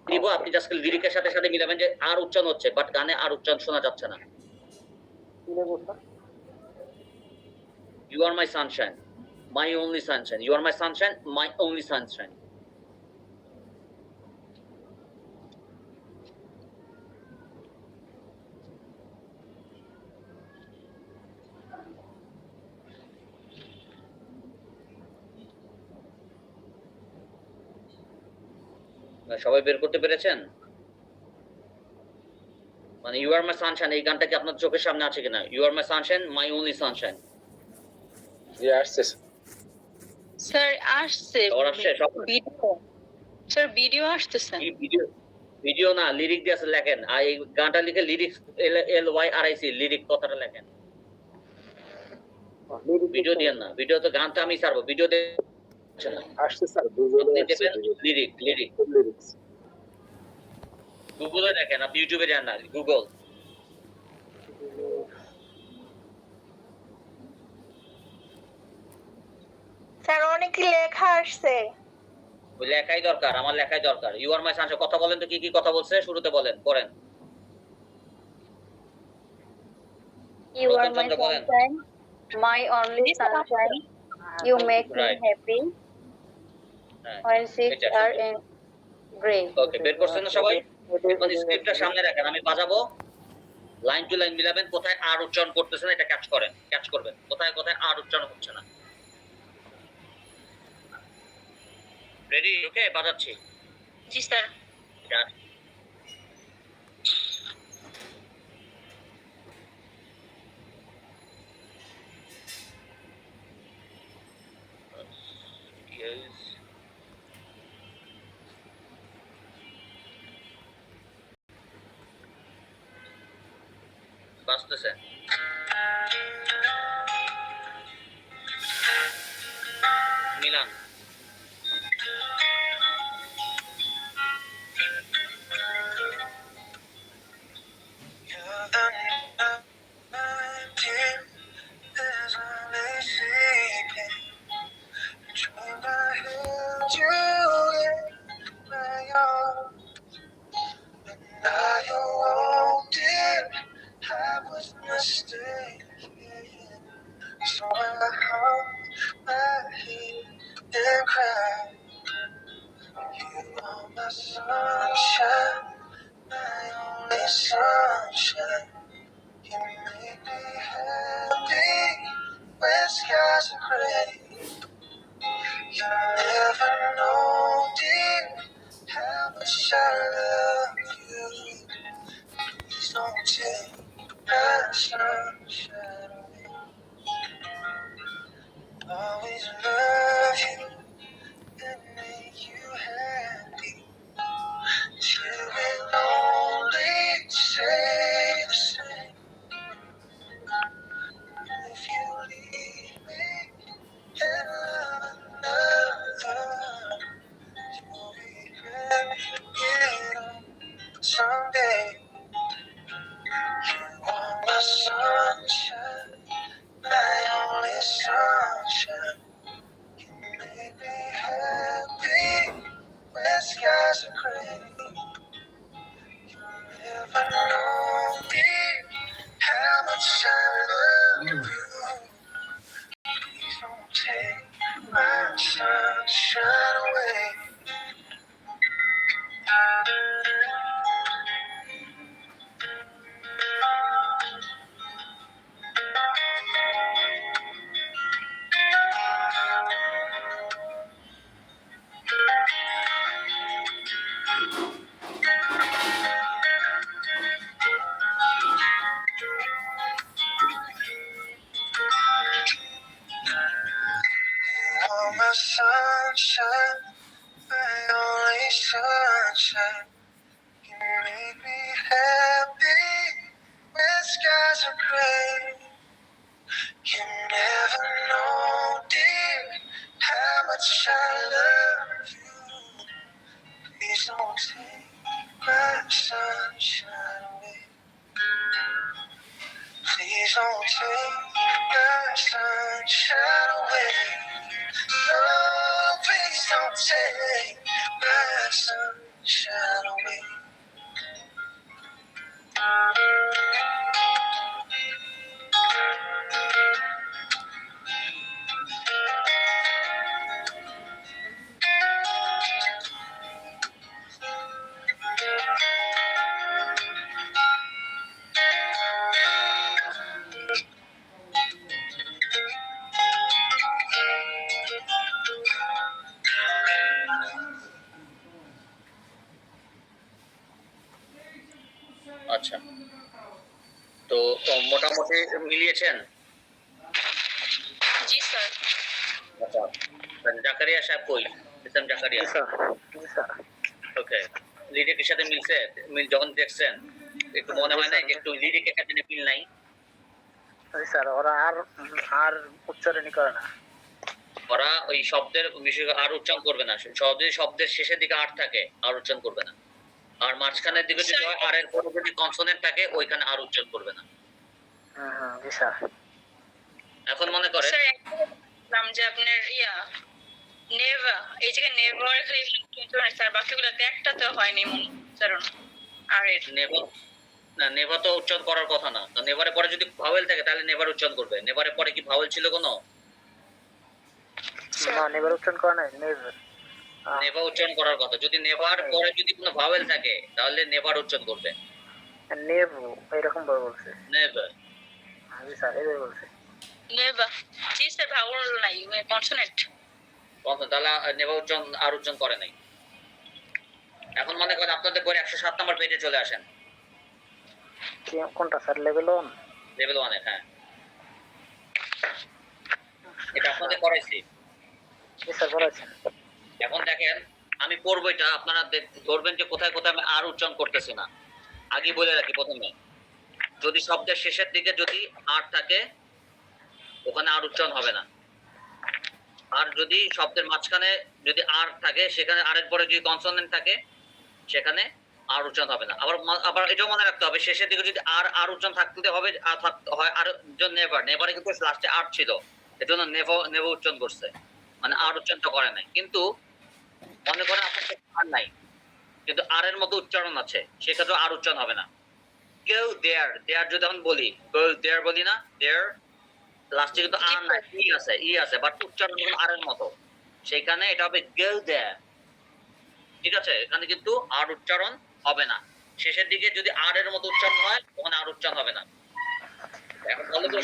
দিব, আপনি জাস্ট লিরিকের সাথে সাথে মিলাবেন যে আর উচ্চারণ হচ্ছে, বাট গানে আর উচ্চারণ শোনা যাচ্ছে না। You are my sunshine, my only sunshine, you are my sunshine, my only sunshine. সবাই বের করতে পেরেছেন? মানে ইউ আর মাই সানশাইন এই গানটা কি আপনার চোখের সামনে আছে কিনা? You are my sunshine, my only sunshine. জি আসছে স্যার আসছে ওর আসছে সব ভিডিও, স্যার ভিডিও আসতেছে। এই ভিডিও না, লিরিক দিয়ে আছে লেখেন। আর এই গানটা লিখে লিরিক্স, LYRIC, লিরিক কথাটা লেখেন। ভিডিও দিয়ে না, ভিডিও তো গান তো আমি ছাড়বো, ভিডিও দিয়ে আসছে স্যার লিরিক লিরিক্স গুগলে দেখেন, আপনি ইউটিউবে যান না, গুগল। স্যার অনেক লেখা আসছে। ওই লেখাই দরকার, আমার লেখাই দরকার। ইউ আর মাই সানশাইন কথা বলেন তো, কি কি কথা বলছে শুরুতে বলেন, পড়েন। You are my sunshine, my only sunshine. You make me happy when ships are in gray. ওকে, বের করছেন না সবাই? এখন স্ক্রিপ্টটা সামনে রাখেন, আমি বাজাবো, লাইন টু লাইন মিলাবেন, কোথায় আর উচ্চারণ করতেছেন এটা ক্যাচ করবেন, কোথায় কোথায় আর উচ্চারণ হচ্ছে না। রেডি? ওকে, বাজাচ্ছি। জি স্যার। বাজতেছে। মিলান। So I hung my head and cried. You are my sunshine, my only sunshine. You make me happy when skies are gray. You never know, dear, how much I love you. Please don't take my sunshine away. Always love you and make you happy. You will only say the same. If you leave me and love another, you'll regret it all someday. You are my sunshine, my only sunshine. You make me happy when skies are gray. You never know, dear, how much I love you. my sunshine, my only sunshine. You make me happy when skies are gray. You never know, dear, how much I love you. Please don't take my sunshine away. Please don't take my sunshine away. No, please don't take my sunshine away. আচ্ছা, তো মোটামুটি মিলিয়েছেন? জি sir. আচ্ছা, জাকারিয়া সাহেব কই? ইসলাম জাকারিয়া। ওকে, লিরিকের সাথে মিলছে? যখন দেখছেন একটু মনে হয় না যে একটু লিরিকের সাথে মিল নাই? স্যার ওরা আর উচ্চারণই করে না। ওরা ওই শব্দের বিষয় আর উচ্চারণ করবে না। শব্দের শেষের দিকে আর থাকে, আর উচ্চারণ করবে না। আর মাঝখানের দিকে যদি আর এর পরে যদি কনসোনেন্ট থাকে ওইখানে আর উচ্চারণ করবে না। জি স্যার। এখন মনে করেন স্যার নাম যে আপনার নেভা, এই জায়গায় নেভার খালি স্যার, বাকিগুলোতে একটাতেও হয়নি মনে উচ্চারণ। আর নেভা না, নেভা তো উচ্চারণ করার কথা না। তো নেভারের পরে যদি ভাওয়েল থাকে তাহলে নেভার উচ্চারণ করবে। নেভারের পরে কি ভাওয়েল ছিল কোনো? না, নেভার উচ্চারণ করে নাই। নেভা উচ্চারণ করার কথা। যদি নেভার পরে যদি কোনো ভাওয়েল থাকে তাহলে নেভার উচ্চারণ করবে। নেভু এরকম ভাবে বলছে। নেভার। জি স্যার, এইভাবে বলছে। নেভা। জি স্যার, ভাওয়েল নাই, কনসোনেন্ট। তাহলে নেভা উচ্চারণ আর উচ্চারণ করে নাই। এখন মনে করেন আপনাদের বইয়ের 107 নম্বর পেজে চলে আসেন। কোনটা স্যার? লেভেল 1? লেভেল 1 এ, হ্যাঁ। এটা আপনাদের করাইছি। জি স্যার, করাইছেন। এখন দেখেন আমি পড়বো, এটা আপনারা ধরবেন যে কোথায় কোথায় আমি আর উচ্চারণ করতেছি না। আগে বলে রাখি প্রথমে, যদি শব্দের শেষের দিকে যদি আর থাকে ওখানে আর উচ্চারণ হবে না। আর যদি শব্দের মাঝখানে যদি আর থাকে সেখানে আরের পরে যদি কনসোনেন্ট থাকে সেখানে আর উচ্চারণ হবে না। আবার এটাও মনে রাখতে হবে, শেষের দিকে যদি আর উচ্চারণ থাকতে হবে হয় আর নেভারে কিন্তু লাস্টে আর ছিল, এজন্য নেভো উচ্চারণ করছে, মানে আর উচ্চারণটা করে নাই। কিন্তু মনে করেন আপনার আর নাই কিন্তু আর এর মতো উচ্চারণ আছে, সেক্ষেত্রে আর উচ্চারণ হবে না। go there, there যদি আমি বলি go there বলি না, there লাস্টে কিন্তু আর নাই, ই আছে বাট উচ্চারণ কিন্তু আর এর মতো, সেখানে এটা হবে go there। ঠিক আছে, এখানে কিন্তু আর উচ্চারণ হবে না। শেষের দিকে যদি আর এর মতো উচ্চারণ হয় তখন আর উচ্চারণ হবে না। এখন বলো তো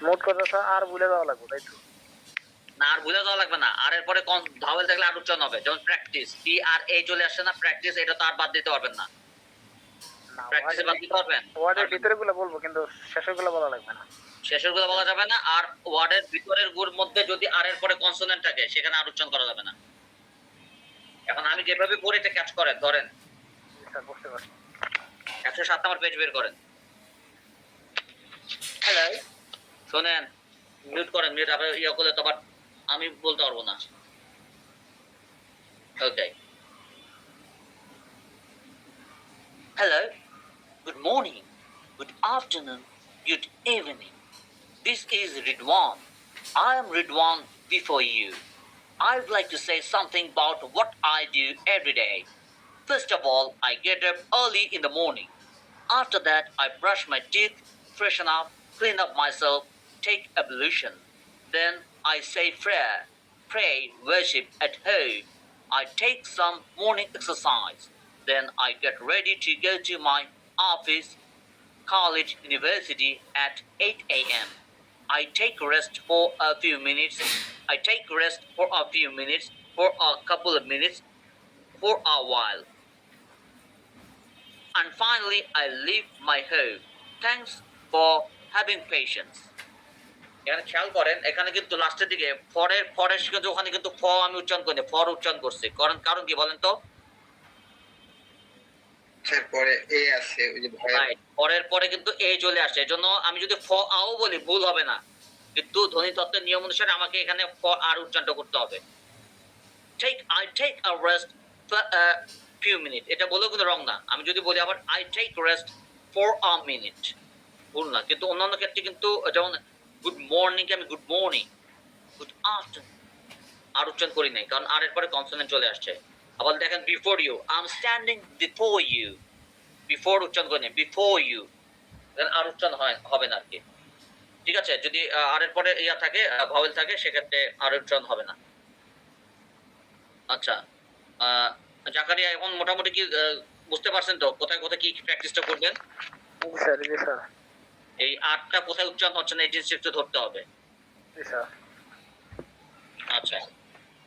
মোট কথা স্যার আর ভুলে যাওয়া লাগবে, তাই তো? না, আর ভুলে যাওয়া লাগবে না। আর এর পরে ভাওয়েল থাকলে আর উচ্চারণ হবে। যেমন প্র্যাকটিস, পি আর এ চলে আসছে না, প্র্যাকটিস, এটা তো আর বাদ দিতে পারবেন না। প্র্যাকটিসে বাদ দিতে পারবেন? ওয়ার্ডের ভিতরে গুলো বলবো কিন্তু শেষের গুলো বলা লাগবে না। শেষের গুলো বলা যাবে না। আর ওয়ার্ডের ভিতরের গুর মধ্যে যদি আর এর পরে কনসোনেন্ট থাকে সেখানে আর উচ্চারণ করা যাবে না। এখন আমি যেভাবে পড়ি এটা ক্যাচ করেন, ধরেন স্যার বুঝতে পারছি। 107 নম্বর পেজ বের করেন। হ্যালো, শোনেন, মিউট করেন, মিউট আবার ইয়ে করলে তো আবার আমি বলতে পারবো না। ওকে, hello, good morning, good afternoon, good evening. This is Ridwan. I am Ridwan before you. I would like to say something about what I do every day. First of all, I get up early in the morning. After that, I brush my teeth, freshen up, clean up myself, take ablution. Then I say prayer, pray, worship at home. I take some morning exercise. Then I get ready to go to my office, college, university at 8 a.m. I take rest for a few minutes. For a couple of minutes, for a while. And finally, I leave my home. Thanks for having patience. এখানে খেয়াল করেন, এখানে কিন্তু লাস্টের দিকে ফরের কিন্তু ওখানে কিন্তু ফ আমি উচ্চারণ করিনি, ফর উচ্চারণ করছি। কারণ কি বলেন তো? স্যার পরে এ আছে ওই যে রাইট, ফরের পরে কিন্তু এ চলে আসে, এজন্য আমি যদি ফ আও বলি ভুল হবে না, কিন্তু ধ্বনি তত্ত্বের নিয়ম অনুসারে আমাকে এখানে ফ আর উচ্চারণ করতে হবে। I take a rest for a few minutes, এটা বলেও কিন্তু রং না। আমি যদি বলি আবার I take rest for a minute, ভুল না। কিন্তু অন্যান্য ক্ষেত্রে কিন্তু যেমন গুড মর্নিং কে আমি গুড মর্নিং, গুড আফটারনুন আর উচ্চারণ করি নাই, কারণ আর এর পরে কনসোনেন্ট চলে আসছে। আবার দেখেন before you, I am standing before you, before উচ্চারণ করি নাই, বিফোর ইউ, দেন আর উচ্চারণ হবে না আর কি। ঠিক আছে, যদি আর এর পরে ইয়া থাকে, ভাওয়েল থাকে, সেক্ষেত্রে আর উচ্চারণ হবে না। আচ্ছা, জাকারিয়া এখন মোটামুটি কি বুঝতে পারছেন তো কোথায় কোথায় কি প্র্যাকটিসটা করবেন? স্যার জি স্যার। এই আটটা কোথায় উচ্চারণ হচ্ছে না এই জিনিসটা একটু ধরতে হবে। জি স্যার। আচ্ছা,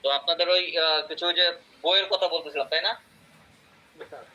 তো আপনাদের ওই কিছু যে বইয়ের কথা বলতেছিলাম, তাই না? জি স্যার।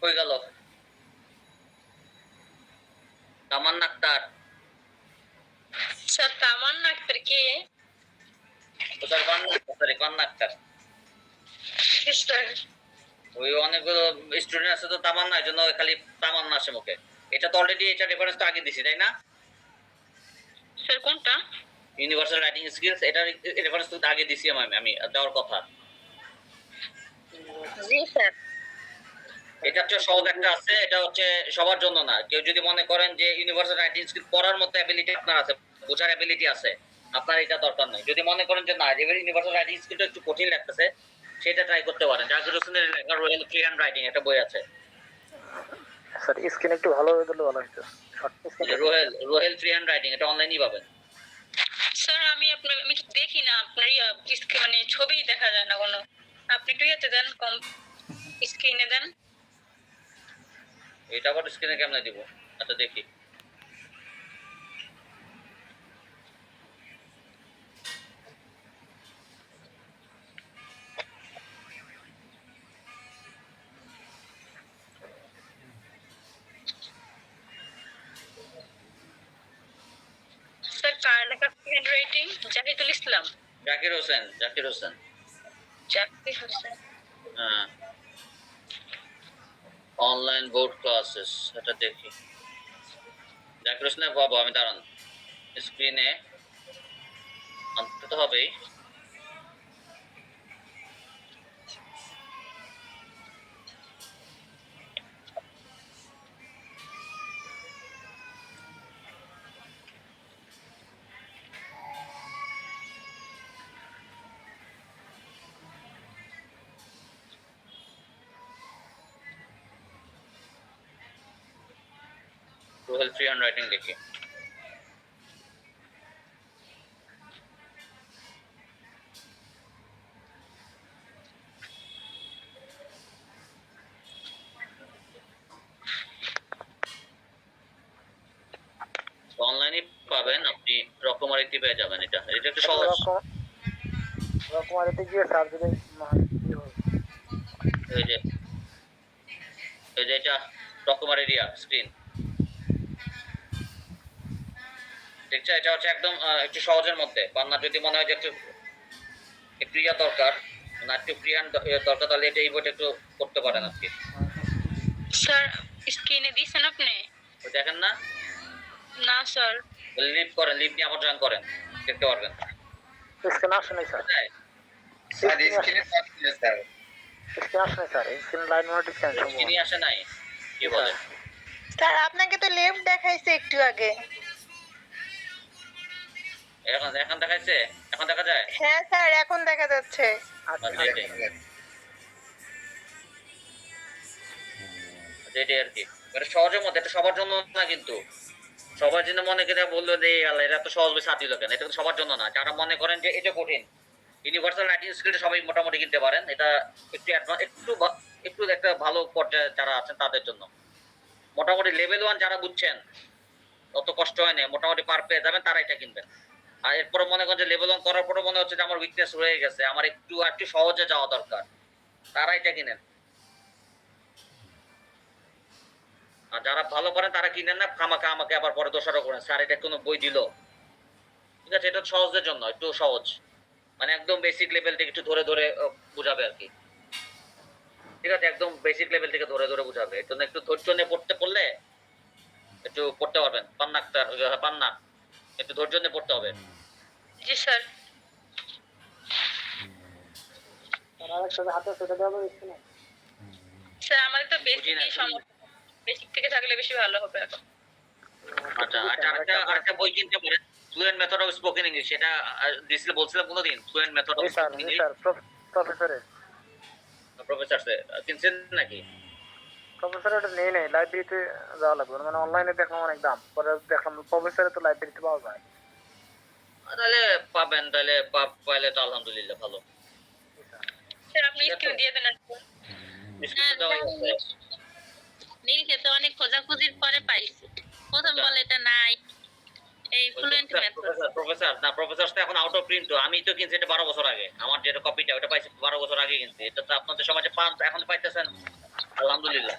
হয়ে গেল। তামান্না আক্তার, স্যার তামান্না আক্তার কে? কোথায়? কান্না আক্তার। স্যার ওই অনেকগুলো স্টুডেন্ট আছে তো তামান্না, এই জন্য খালি তামান্না আসে মুখে। এটা তো অলরেডি এটা রেফারেন্স তো আগে দিছি, তাই না? স্যার কোনটা? ইউনিভার্সাল রাইটিং স্কিলস, এটা রেফারেন্স তো আগে দিছি আমি দেওয়ার কথা। জি স্যার। এটা হচ্ছে সহজ একটা আছে, এটা হচ্ছে সবার জন্য না। কেউ যদি মনে করেন যে ইউনিভার্সাল রাইটিং স্কিল পড়ার মতো অ্যাবিলিটি আপনার আছে, বোঝার অ্যাবিলিটি আছে, আপনার এটা দরকার নাই। যদি মনে করেন যে না, এবার ইউনিভার্সাল রাইটিং স্কিলটা একটু কঠিন লাগতেছে, সেটা ট্রাই করতে পারেন। জাকির হোসেনের লেখা রয়েল ফ্রি হ্যান্ড রাইটিং একটা বই আছে। স্যার স্ক্রিন একটু ভালো হয়ে দিলে ভালো হতো। শর্ট স্ক্রিন রোহেল ফ্রি হ্যান্ড রাইটিং, এটা অনলাইনেই পাবেন। স্যার আমি তো দেখি না আপনার মানে ছবি দেখা যায় না কোনো। আপনি একটু ইয়েতে দেন, কম স্ক্রিনে দেন। এটা আবার স্ক্রিনে কেমনে দিব? আচ্ছা দেখি। স্যার কার লেখা হ্যান্ড রাইটিং? জাহিদুল ইসলাম। জাকির হোসেন। জাকির হোসেন। হ্যাঁ, অনলাইন বোর্ড ক্লাসেস, এটা দেখি। জাকির হোসেনের পাবো আমি, দাঁড়ান। স্ক্রিনে আনতে তো হবেই। রোহেল ফ্রি হ্যান্ড রাইটিং দেখি। অনলাইনে পাবেন আপনি, রকমারিতে পেয়ে যাবেন। এটা একটু সহজ। রকমারিতে গিয়ে সার্চ দিলে এই যে এটা রকমারি এরিয়া স্ক্রিন দেখছে। এটা হচ্ছে একদম একটু সহজের মধ্যে। বান্না যদি মনে হয় যে একটু ইয়া দরকার, না একটু ফ্রি হ্যান্ড দরকার, তাহলে এটা এই বইটা একটু করতে পারেন আজকে। স্যার স্ক্রিনে দিছেন আপনি? দেখেন না? না স্যার। লিভ করেন, লিভ নিয়ে আবার জয়েন করেন, দেখতে পারবেন। স্ক্রিন আসে নাই স্যার। স্যার স্ক্রিনে আসছে স্যার। স্ক্রিন আসে নাই স্যার। স্ক্রিন লাইন নোটিফিকেশন স্ক্রিনে আসে নাই? কি বলেন? স্যার আপনাকে তো লেফট দেখাইছে একটু আগে। এখন দেখাইছে, এখন দেখা যায়। হ্যাঁ স্যার এখন দেখা যাচ্ছে। আচ্ছা আচ্ছা, এটাই এটাই আর কি। এটা সহজের মধ্যে, এটা সবার জন্য না কিন্তু। সবার জন্য মনে করে বললো যে আল্লাহ এরা তো সহজ সাথ দিল কেন, এটা তো সবার জন্য না। যারা মনে করেন যে এটা কঠিন, ইউনিভার্সাল রাইটিং স্কিলটা সবাই মোটামুটি কিনতে পারেন। এটা একটু একটু একটা ভালো পর্যায়ে যারা আছেন তাদের জন্য। মোটামুটি লেভেল 1 যারা বুঝছেন, অত কষ্ট হয় না, মোটামুটি পার পেয়ে যাবেন, তারা এটা কিনবেন। আর এরপরে মনে করেন যে লেভেল 1 করার পরে মনে হচ্ছে যে আমার উইকনেস রয়ে গেছে, আমার একটু সহজে যাওয়া দরকার, তারা এটা কিনেন। আর যারা ভালো পারেন তারা কিনেন না, খামাখা আমাকে আবার পরে দোষারোপ করেন, স্যার এটা কোনো বই দিল। ঠিক আছে, এটা সহজদের জন্য, একটু সহজ, মানে একদম বেসিক লেভেল থেকে একটু ধরে ধরে বুঝাবে আর কি। ঠিক আছে, একদম বেসিক লেভেল থেকে ধরে ধরে বুঝাবে। এর জন্য একটু ধৈর্য নিয়ে পড়লে একটু পড়তে পারবেন। পান্না একটু ধৈর্য নিয়ে পড়তে হবে। জি স্যার। আরেকটা হাতে সেটা দেওয়া যাবে না? স্যার আমাদের তো বুঝি না, বেসিকই সমস্যা, বেসিক থেকে থাকলে বেশি ভালো হবে এখন। আচ্ছা, আরেকটা বই কিনতে পারেন, fluent method of spoken English. এটা দিছিলে বলছিলাম কোনদিন, ফ্লুয়েন্ট মেথড অফ জি স্যার, স্পোকেন জি ইংলিশ। স্যার, প্রফেসরের প্রফেসর কিনছেন নাকি? প্রফেসর ওটা নেই নাই, লাইব্রেরিতে যাওয়া লাগবে, মানে অনলাইনে দেখলাম অনেক দাম, পরে দেখলাম প্রফেসরে তো লাইব্রেরিতে পাওয়া যায়। তাহলে পাবেন, তাহলে পাইলে তো আলহামদুলিল্লাহ ভালো। স্যার আপনি স্ক্রিন দিয়ে দেন একটু। স্ক্রিনে দেওয়া আছে। নীল খেতে অনেক খোঁজাখুঁজির পরে পাইছি, প্রথম বলে এটা নাই, এই ফ্লুয়েন্ট মেথড। প্রফেসর তো এখন আউট অফ প্রিন্ট। আমি তো কিনছি এটা 12 বছর আগে, আমার যেটা কপিটা ওটা পাইছি 12 বছর আগে কিনছি। এটা তো আপনাদের সমাজে পান, এখন পাইতেছেন আলহামদুলিল্লাহ।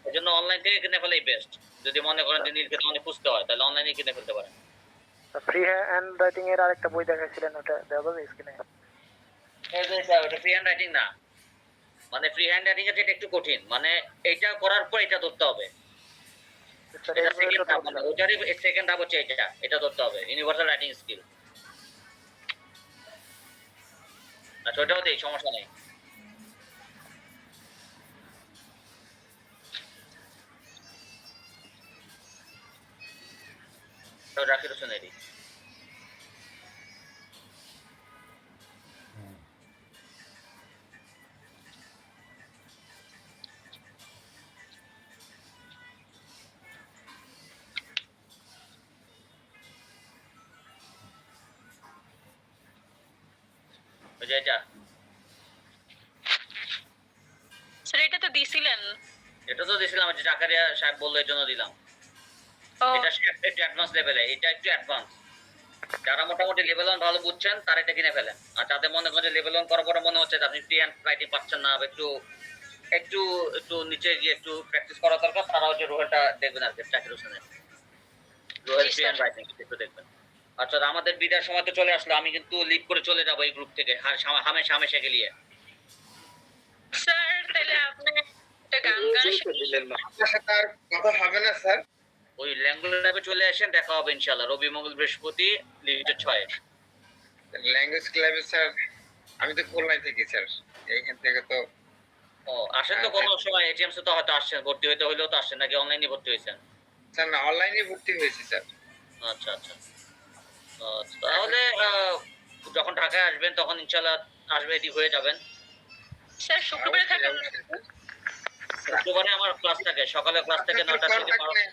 এই জন্য অনলাইন থেকে কিনে ফেলাই বেস্ট। যদি মনে করেন যে নীল খেতে অনেক খুঁজতে হয়, তাহলে অনলাইনে কিনে ফেলতে পারেন। ফ্রি হ্যান্ড রাইটিং এর আরেকটা বই দেখাইছিলেন, ওটা দেওয়া যাবে স্ক্রিনে? ওটা ফ্রি হ্যান্ড রাইটিং না, মানে ফ্রি হ্যান্ড রাইটিং এর একটু কঠিন, মানে এটা করার পর এটা ধরতে হবে। স্যার এটা এই সেকেন্ড বইটা ধাপ, মানে ওটারই সেকেন্ড ধাপ হচ্ছে এটা ধরতে হবে, ইউনিভার্সাল রাইটিং স্কিল। আচ্ছা, ওটাও দেই, সমস্যা নেই। জাকির হোসেনেরই। ওই যে এটা স্যার এটা তো দিছিলেন। এটা তো দিছিলাম, যে জাকারিয়া সাহেব বললো এর জন্য দিলাম। ও এটা একটু অ্যাডভান্স লেভেলে, এটা একটু অ্যাডভান্স। যারা মোটামুটি লেভেল 1 ভালো বুঝছেন তারা এটা কিনে ফেলেন। আর যাদের মনে করেন লেভেল 1 করার পরে মনে হচ্ছে যে আপনি ফ্রি হ্যান্ড রাইটিং পাচ্ছেন না, একটু একটু একটু নিচে গিয়ে একটু প্র্যাকটিস করা দরকার, তারা হচ্ছে রোহেলটা দেখবেন আর কি, জাকির হোসেনের রোহেল ফ্রি হ্যান্ড রাইটিং একটু দেখবেন। আচ্ছা, আমাদের বিদায়ের সময় তো চলে আসলো, আমি কিন্তু লিভ করে চলে যাবো এই গ্রুপ থেকে হামেশা গেলিয়ে। স্যার তাহলে আপনি একটা গান আপনার সাথে আর কথা হবে না স্যার। ওই ল্যাঙ্গুয়েজ ল্যাবে চলে আসেন, দেখা হবে ইনশাআল্লাহ রবি মঙ্গল বৃহস্পতি লিমিটেড 6। ল্যাঙ্গুয়েজ ক্লাবে স্যার আমি তো খুলনায় থাকি স্যার, এইখান থেকে তো ও আসেন তো কোনো সময়, এটিএমসে তো হয়তো আসছেন, ভর্তি হইতে হইলেও তো আসছেন, নাকি অনলাইনে ভর্তি হয়েছেন? স্যার না, অনলাইনে ভর্তি হয়েছি স্যার। আচ্ছা আচ্ছা, তাহলে যখন ঢাকায় আসবেন তখন ইনশাআল্লাহ রেডি হয়ে যাবেন। স্যার শুক্রবারে থাকেন? শুক্রবারে আমার ক্লাস থাকে, সকালে ক্লাস থেকে 9টা থেকে 12টা।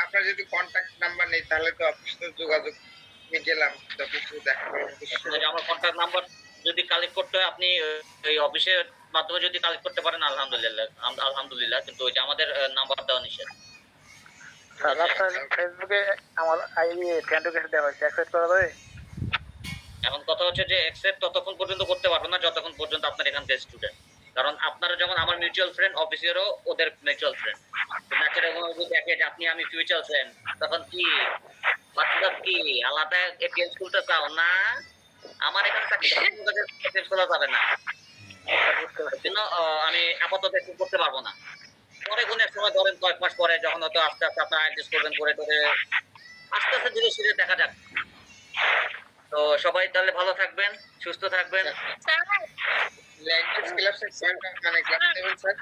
আপনার যদি কন্টাক্ট নাম্বার নেই তাহলে তো আপনার সাথে যোগাযোগ আমি গেলাম, তখন শুধু দেখা যদি আমার কন্টাক্ট নাম্বার যদি কালেক্ট করতে হয়, আপনি এই অফিসের মাধ্যমে যদি কালেক্ট করতে পারেন আলহামদুলিল্লাহ, কিন্তু ওই যে আমাদের নাম্বার দেওয়া নিষেধ। স্যার আপনার ফেসবুকে আমার আইডি ফ্রেন্ড রিকোয়েস্ট দেওয়া হয়েছে, অ্যাকসেপ্ট করা যাবে? এখন কথা হচ্ছে যে অ্যাকসেপ্ট ততক্ষণ পর্যন্ত করতে পারবো না যতক্ষণ পর্যন্ত আপনার এখানকার স্টুডেন্ট। কারণ আপনারা যেমন আমার মিউচুয়াল ফ্রেন্ড, অফিসেরও ওদের মিউচুয়াল ফ্রেন্ড। ন্যাচারাল যদি দেখে যে আপনি আমি ফিউচার ফ্রেন্ড, তখন কি বাচ্চারা কি আলাদা এটিএম খুলতে চাও না? আমার এখানে চাকরি খোলা যাবে না, জন্য আমি আপাতত একটু করতে পারবো না। পরে কোনো এক সময় ধরেন কয়েক মাস পরে যখন হয়তো আস্তে আস্তে আপনার অ্যাডজাস্ট করবেন, করে আস্তে আস্তে ধীরে ধীরে দেখা যাক। তো সবাই তাহলে ভালো থাকবেন, সুস্থ থাকবেন। ল্যাঙ্গুয়েজ ক্লাব স্যার মানে ক্লাস নেবেন স্যার?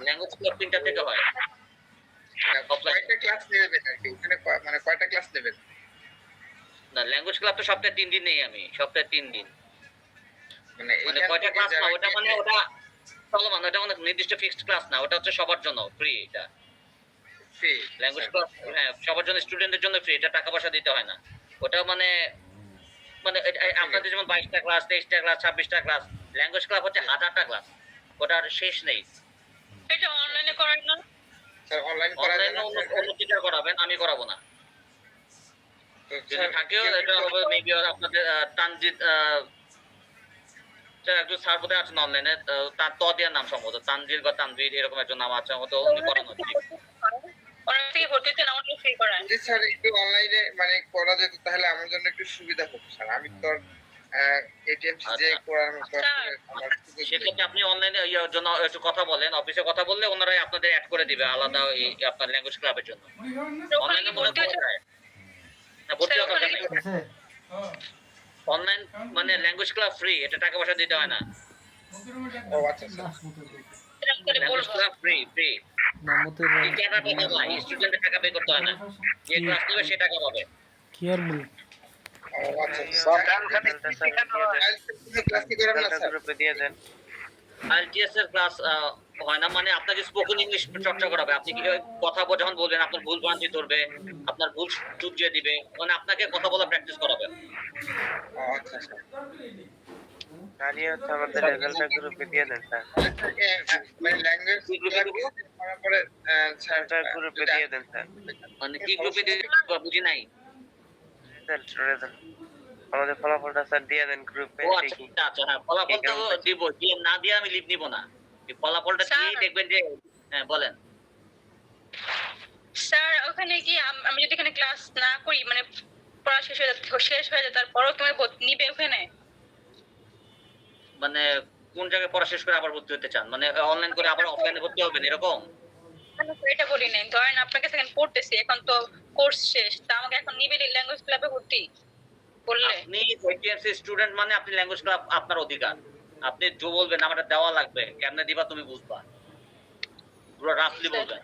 ল্যাঙ্গুয়েজ ক্লাব 3টা থেকে হয়। কয়টা ক্লাস নেবেন আর কি ওখানে মানে কয়টা ক্লাস নেবেন? না ল্যাঙ্গুয়েজ ক্লাব তো সপ্তাহে 3 দিন নেই আমি, সপ্তাহে 3 দিন। মানে মানে এখান কয়টা থেকে ক্লাস না যারা ওটা মানে ওটা চলমান, ওটা মানে নির্দিষ্ট ফিক্সড ক্লাস না, ওটা হচ্ছে সবার জন্য ফ্রি। এটা ফ্রি ল্যাঙ্গুয়েজ ক্লাস, হ্যাঁ সবার জন্য, স্টুডেন্টদের জন্য ফ্রি, এটা টাকা পয়সা দিতে হয় না। ওটা মানে মানে আপনাদের যেমন 22টা ক্লাস, 23টা ক্লাস, 26টা ক্লাস, ল্যাঙ্গুয়েজ ক্লাব হচ্ছে 1000টা ক্লাস, ওটার শেষ নেই। এটা অনলাইনে করায় না? স্যার অনলাইন করা যায় অনলাইনে না অন্য টিচার করাবেন, আমি করাবো না। যদি থাকেও এটা হবে মেবি আপনাদের তানজিদ একজন স্যার বোধহয় আছেন অনলাইনে, তার তদিয়ার নাম সম্ভবত তানজির বা তানভীর এরকম একজন নাম আছে, হয়তো উনি করানো। অনলাইন থেকে ভর্তি হতে না আমাকে ফ্রি করায়। যদি স্যার একটু অনলাইনে মানে করা যেত তাহলে আমার জন্য একটু সুবিধা হতো স্যার। আমি তো এটিএমসি যে করার মতো আমার সেক্ষেত্রে আপনি অনলাইনে ইয়ার জন্য একটু কথা বলেন, অফিসে কথা বললে ওনারাই আপনাদের অ্যাড করে দিবে আলাদা এই আপনার ল্যাঙ্গুয়েজ ক্লাবের জন্য। অনলাইনে মনে করা যায় না, ভর্তি হওয়া দরকার নেই। অনলাইন মানে ল্যাঙ্গুয়েজ ক্লাব ফ্রি, এটা টাকা পয়সা দিতে হয় না। ও আচ্ছা sir language club free free, টিচাররা টাকা পায়, স্টুডেন্টের টাকা পে করতে হয় না। যে ক্লাস নেবে সে টাকা পাবে। ও আচ্ছা স্যার ক্লাস কি করেন না স্যার? গ্রুপে দিয়ে দেন। আইএলটিএস এর ক্লাস হয় না, মানে আপনাকে স্পোকেন ইংলিশ চর্চা করাবে। আপনি কি কথা যখন বলবেন আপনার ভুল ভ্রান্তি ধরবে, আপনার ভুল শুধরিয়ে দিবে, মানে আপনাকে কথা বলা প্র্যাকটিস করাবে। ও আচ্ছা স্যার কাজে হচ্ছে আমাদের রেজাল্টটা গ্রুপে দিয়ে দেন স্যার। মানে ল্যাঙ্গুয়েজ করার পরে স্যার গ্রুপে দিয়ে দেন স্যার। মানে কি গ্রুপে দিতে বুঝি নাই। রেজাল্ট আমাদের ফলাফলটা স্যার দিয়ে দেন গ্রুপে। ও আচ্ছা আচ্ছা, হ্যাঁ ফলাফল তো দিব, দিয়ে না দিয়ে আমি লিভ নিব না। এই ফলাফলটা দিয়েই দেখবেন যে, হ্যাঁ বলেন। স্যার ওখানে কি আমি যদি এখানে ক্লাস না করি, মানে পড়া শেষ হয়ে যায় তারপরও তুমি নিবে ওখানে? মানে কোন জায়গায় পড়া শেষ করে আবার ভর্তি হতে চান, মানে অনলাইন করে আবার অফলাইনে ভর্তি হবেন এরকম? এটা বলি নাই, ধরেন আপনাকে সেখানে পড়তেছি, এখন তো কোর্স শেষ, তা আমাকে এখন নিবে ল্যাঙ্গুয়েজ ক্লাবে ভর্তি বললে? আপনি এটিএমসি স্টুডেন্ট মানে আপনি ল্যাঙ্গুয়েজ ক্লাব আপনার অধিকার। আপনি যে বলবেন আমাদের দেওয়া লাগবে, কেমনে দিবা তুমি বুঝবা, পুরো রাফলি বলবেন।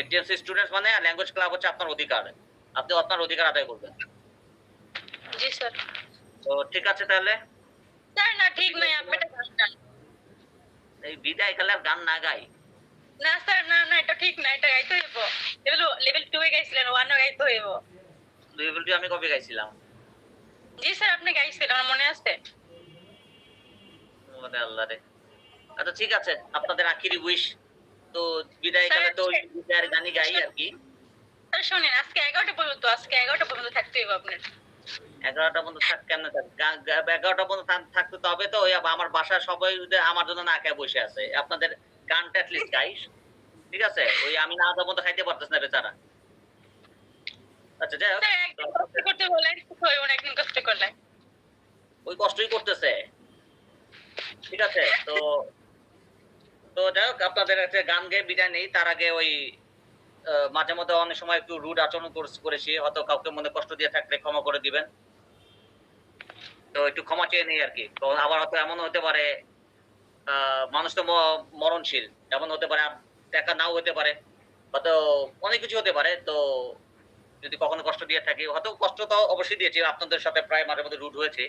এটিএমসি স্টুডেন্ট মানে ল্যাঙ্গুয়েজ ক্লাব হচ্ছে আপনার অধিকার, আপনি আপনার অধিকার আদায় করবেন। জি স্যার। তো ঠিক আছে তাহলে। স্যার না ঠিক নাই, আপনি একটা গান গান। এই বিদায় কালে আর গান না গাই? না স্যার না না, এটা ঠিক না, এটা গাইতে হইব। লেভেল 2 এ গাইছিলেন, 1 এ গাইতে হইব। লেভেল 2 আমি কবে গাইছিলাম? জি স্যার আপনি গাইছিলেন, আমার মনে আছে। ওরে আল্লাহ রে। আচ্ছা ঠিক আছে, আপনাদের আখিরি উইশ তো বিদায় কালে তো ওই বিদায়ের গানই গাই আর কি। স্যার শুনেন, আজকে 11টা পর্যন্ত থাকতে হইব আপনার। 11টা পর্যন্ত কেমনে 11টা পর্যন্ত থাকতে তো হবে। তো ওই আমার বাসার সবাই আমার জন্য না খেয়ে বসে আছে, আপনাদের গানটা অ্যাটলিস্ট গাই, ঠিক আছে? ওই আমি না যাবো তো খাইতে পারতেছ না বেচারা। আচ্ছা যাই হোক, কষ্ট করতে বলেন, একদিন কষ্ট করলে ওই কষ্টই করতেছে, ঠিক আছে? তো তো যাই হোক, আপনাদের একটা গান গেয়ে বিদায় নেই। তার আগে ওই মাঝে মধ্যে অনেক সময় একটু রুড আচরণ করেছি, হয়তো কাউকে মনে কষ্ট দিয়ে থাকলে ক্ষমা করে দিবেন। তো একটু ক্ষমা চেয়ে নেই আর কি। তো আবার হয়তো এমন হতে পারে, মানুষ তো মরণশীল, এমন হতে পারে দেখা নাও হতে পারে, হয়তো অনেক কিছু হতে পারে। তো যদি কখনো কষ্ট দিয়ে থাকি, হয়তো কষ্ট তো অবশ্যই দিয়েছি, আপনাদের সাথে প্রায় মাঝে মধ্যে রুড হয়েছে,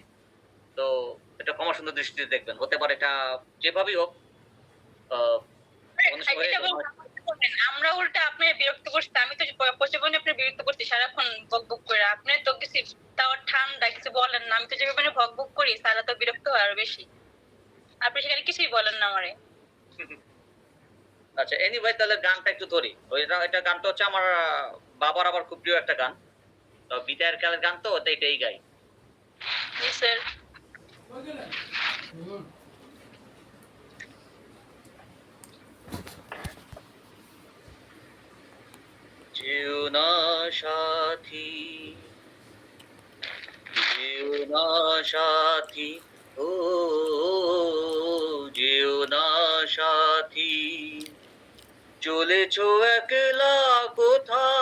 তো এটা ক্ষমা সুন্দর দৃষ্টিতে দেখবেন। হতে পারে এটা যেভাবেই হোক। আমরা উল্টা আপনি বিরক্ত করছি, আমি তো পশ্চিমবঙ্গে আপনি বিরক্ত করছি সারাক্ষণ বক বক করে। আপনি তো কিছু তাও ঠান্ডা কিছু বলেন না, আমি তো যেভাবে ভক বক করি সারা তো বিরক্ত হয় আরো বেশি। আপনি সেখানে কিছুই বলেন না আমারে। আচ্ছা এনিওয়ে, তাহলে গানটা একটু ধরি। এটা গানটা হচ্ছে আমার বাবার আবার খুব প্রিয় একটা গান, তো বিদায়ের কালের গান, তো এটাই গাই। জি স্যার। যেও না সাথী, যেও না সাথী, ও যেও না সাথী, চলেছো একলা কোথায়,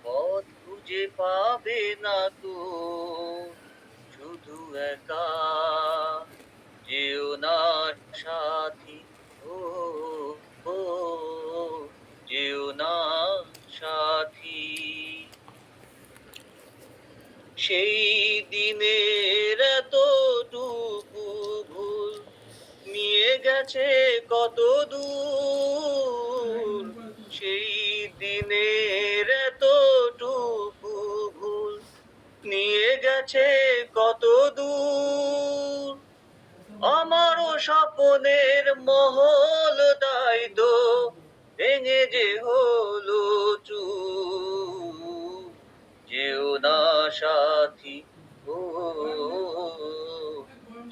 পথ খুঁজে পাবে না তো, শুধু একা, যেও না সাথী, ও সেই দিনের এতটুকু ভুল নিয়ে গেছে কত দূর, সেই দিনের এতটুকু ভুল নিয়ে গেছে কত দূর। আমারও স্বপ্নের মহল দায়িত্ব ভেঙে যে হলো চুর। যেও না সাথী, ও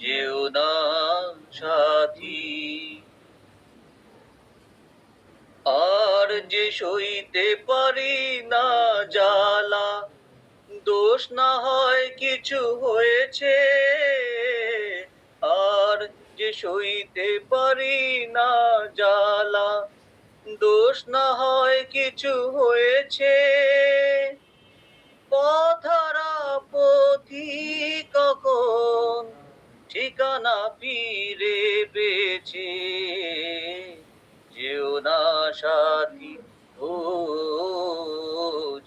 যেও না সাথী, আর যে সইতে পারি না জ্বালা, দোষ না হয় কিছু হয়েছে, আর যে সইতে পারি না জ্বালা, দোষ না হয় কিছু হয়েছে। পথহারা পথিক কখন ঠিকানা ফিরে পেয়েছে। যেও না সাথী, ও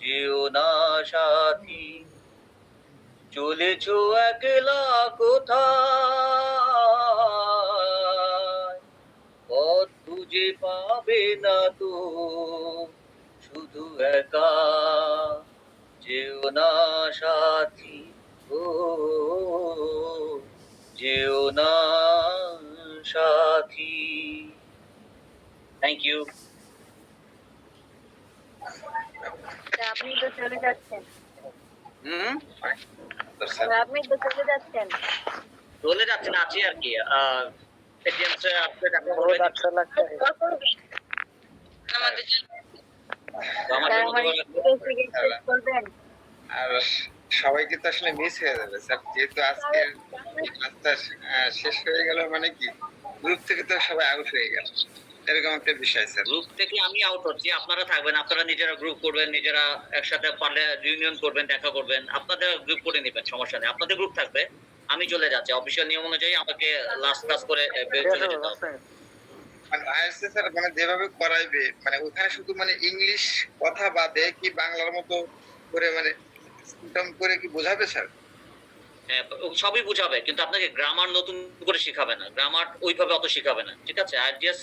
যেও না সাথী, চলেছো একলা কোথায়, পথ খুঁজে পাবে না তো শুধু একা। যেও না সাথী, ও যেও না সাথী। Thank you. আপনি তো চলে যাচ্ছেন, স্যার আপনি তো চলে যাচ্ছেন। চলে যাচ্ছেন, আছি আর কি। এটিএমসে আপডেট এখন बहुत अच्छा लगता है। দোয়া করবেন আমাদের জন্য। আমাদের আমার মতো শেষ করবেন। আর সবাইকে তো আসলে মিস হয়ে যাবে স্যার, যেহেতু আজকের ক্লাসটা শেষ হয়ে গেল, মানে কি গ্রুপ থেকে তো সবাই আউট হয়ে গেল, এরকম একটা বিষয় স্যার। গ্রুপ থেকে আমি আউট হচ্ছি, আপনারা থাকবেন, আপনারা নিজেরা গ্রুপ করবেন, নিজেরা একসাথে পারলে রিউনিয়ন করবেন, দেখা করবেন, আপনাদের গ্রুপ করে নেবেন, সমস্যা নেই। আপনাদের গ্রুপ থাকবে, আমি চলে যাচ্ছি অফিসিয়াল নিয়ম অনুযায়ী। আমাকে লাস্ট ক্লাস করে চলে যেতে হবে। মানে আইএসসি স্যার মানে যেভাবে করাইবে, মানে ওখানে শুধু মানে ইংলিশ কথা বাদে কি বাংলার মতো করে মানে সিস্টেম করে কি বোঝাবে স্যার? হ্যাঁ, সবই বুঝাবে, কিন্তু আপনাকে গ্রামার নতুন করে শিখাবে না, গ্রামার ওইভাবে অত শিখাবে না, ঠিক আছে? আইডিএস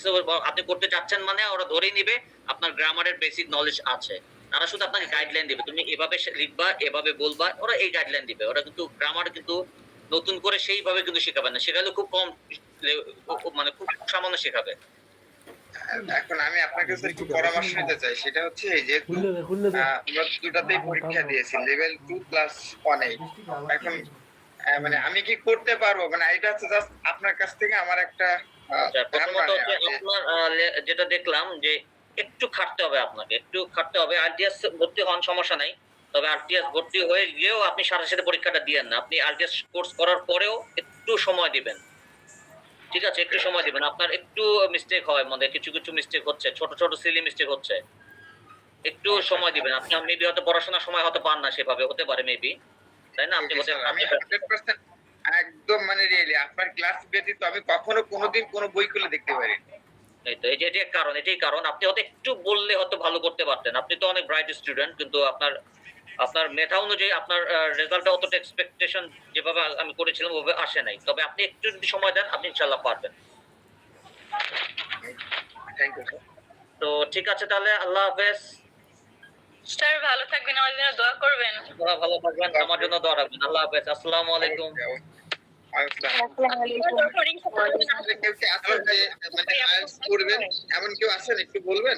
আপনি করতে চাচ্ছেন মানে ওরা ধরেই নিবে আপনার গ্রামারের বেসিক নলেজ আছে। তারা শুধু আপনাকে গাইডলাইন দিবে, তুমি এভাবে লিখবা, এভাবে বলবা, ওরা এই গাইডলাইন দিবে। ওরা কিন্তু গ্রামার কিন্তু নতুন করে সেইভাবে কিন্তু শেখাবে না, শেখালে খুব কম, মানে খুব সামান্য শেখাবে। এখন আমি আপনার কাছে একটু পরামর্শ নিতে চাই, সেটা হচ্ছে এই যে আমরা দুটাতেই পরীক্ষা দিয়েছি লেভেল 2 ক্লাস 1 এখন মানে আমি কি করতে পারবো, মানে এটা হচ্ছে জাস্ট আপনার কাছ থেকে আমার একটা প্রথমত হচ্ছে আপনার যেটা দেখলাম যে একটু খাটতে হবে, আপনাকে একটু খাটতে হবে। আরটিএস ভর্তি হন, সমস্যা নাই, তবে আরটিএস ভর্তি হয়ে গিয়েও আপনি সাথে সাথে পরীক্ষাটা দিয়েন না। আপনি আরটিএস কোর্স করার পরেও একটু সময় দিবেন, ঠিক আছে? একটু সময় দিবেন। আপনার একটু মিস্টেক হয়, মধ্যে কিছু কিছু মিস্টেক হচ্ছে, ছোট ছোট সিলি মিস্টেক হচ্ছে, একটু সময় দিবেন। আপনি মেবি হয়তো পড়াশোনার সময় হয়তো পান না, সেভাবে হতে পারে মেবি, তাই না? আপনি আমি 100% একদম মানে রিয়েলি আপনার ক্লাস ব্যতীত আমি কখনো কোনোদিন কোনো বই খুলে দেখতে পারি। এই তো এটাই কারণ, এটাই কারণ। আপনি হয়তো একটু বললে হয়তো ভালো করতে পারতেন। আপনি তো অনেক ব্রাইট স্টুডেন্ট, কিন্তু আপনার মেধা অনুযায়ী আপনার রেজাল্টটা অতটা এক্সপেকটেশন যেভাবে আমি করেছিলাম ওভাবে আসে নাই। তবে আপনি একটু যদি সময় দেন, আপনি ইনশাআল্লাহ পারবেন। Thank you sir. তো ঠিক আছে, তাহলে আল্লাহ হাফেজ। স্যার ভালো থাকবেন, আমাদের জন্য দোয়া করবেন। আপনারা ভালো থাকবেন, আমার জন্য দোয়া রাখবেন। আল্লাহ হাফেজ, আসসালামু আলাইকুম। আসসালামু আলাইকুম। কেউ কি আছেন যে মানে আইএলটিএস করবেন এমন কেউ আছেন, একটু বলবেন?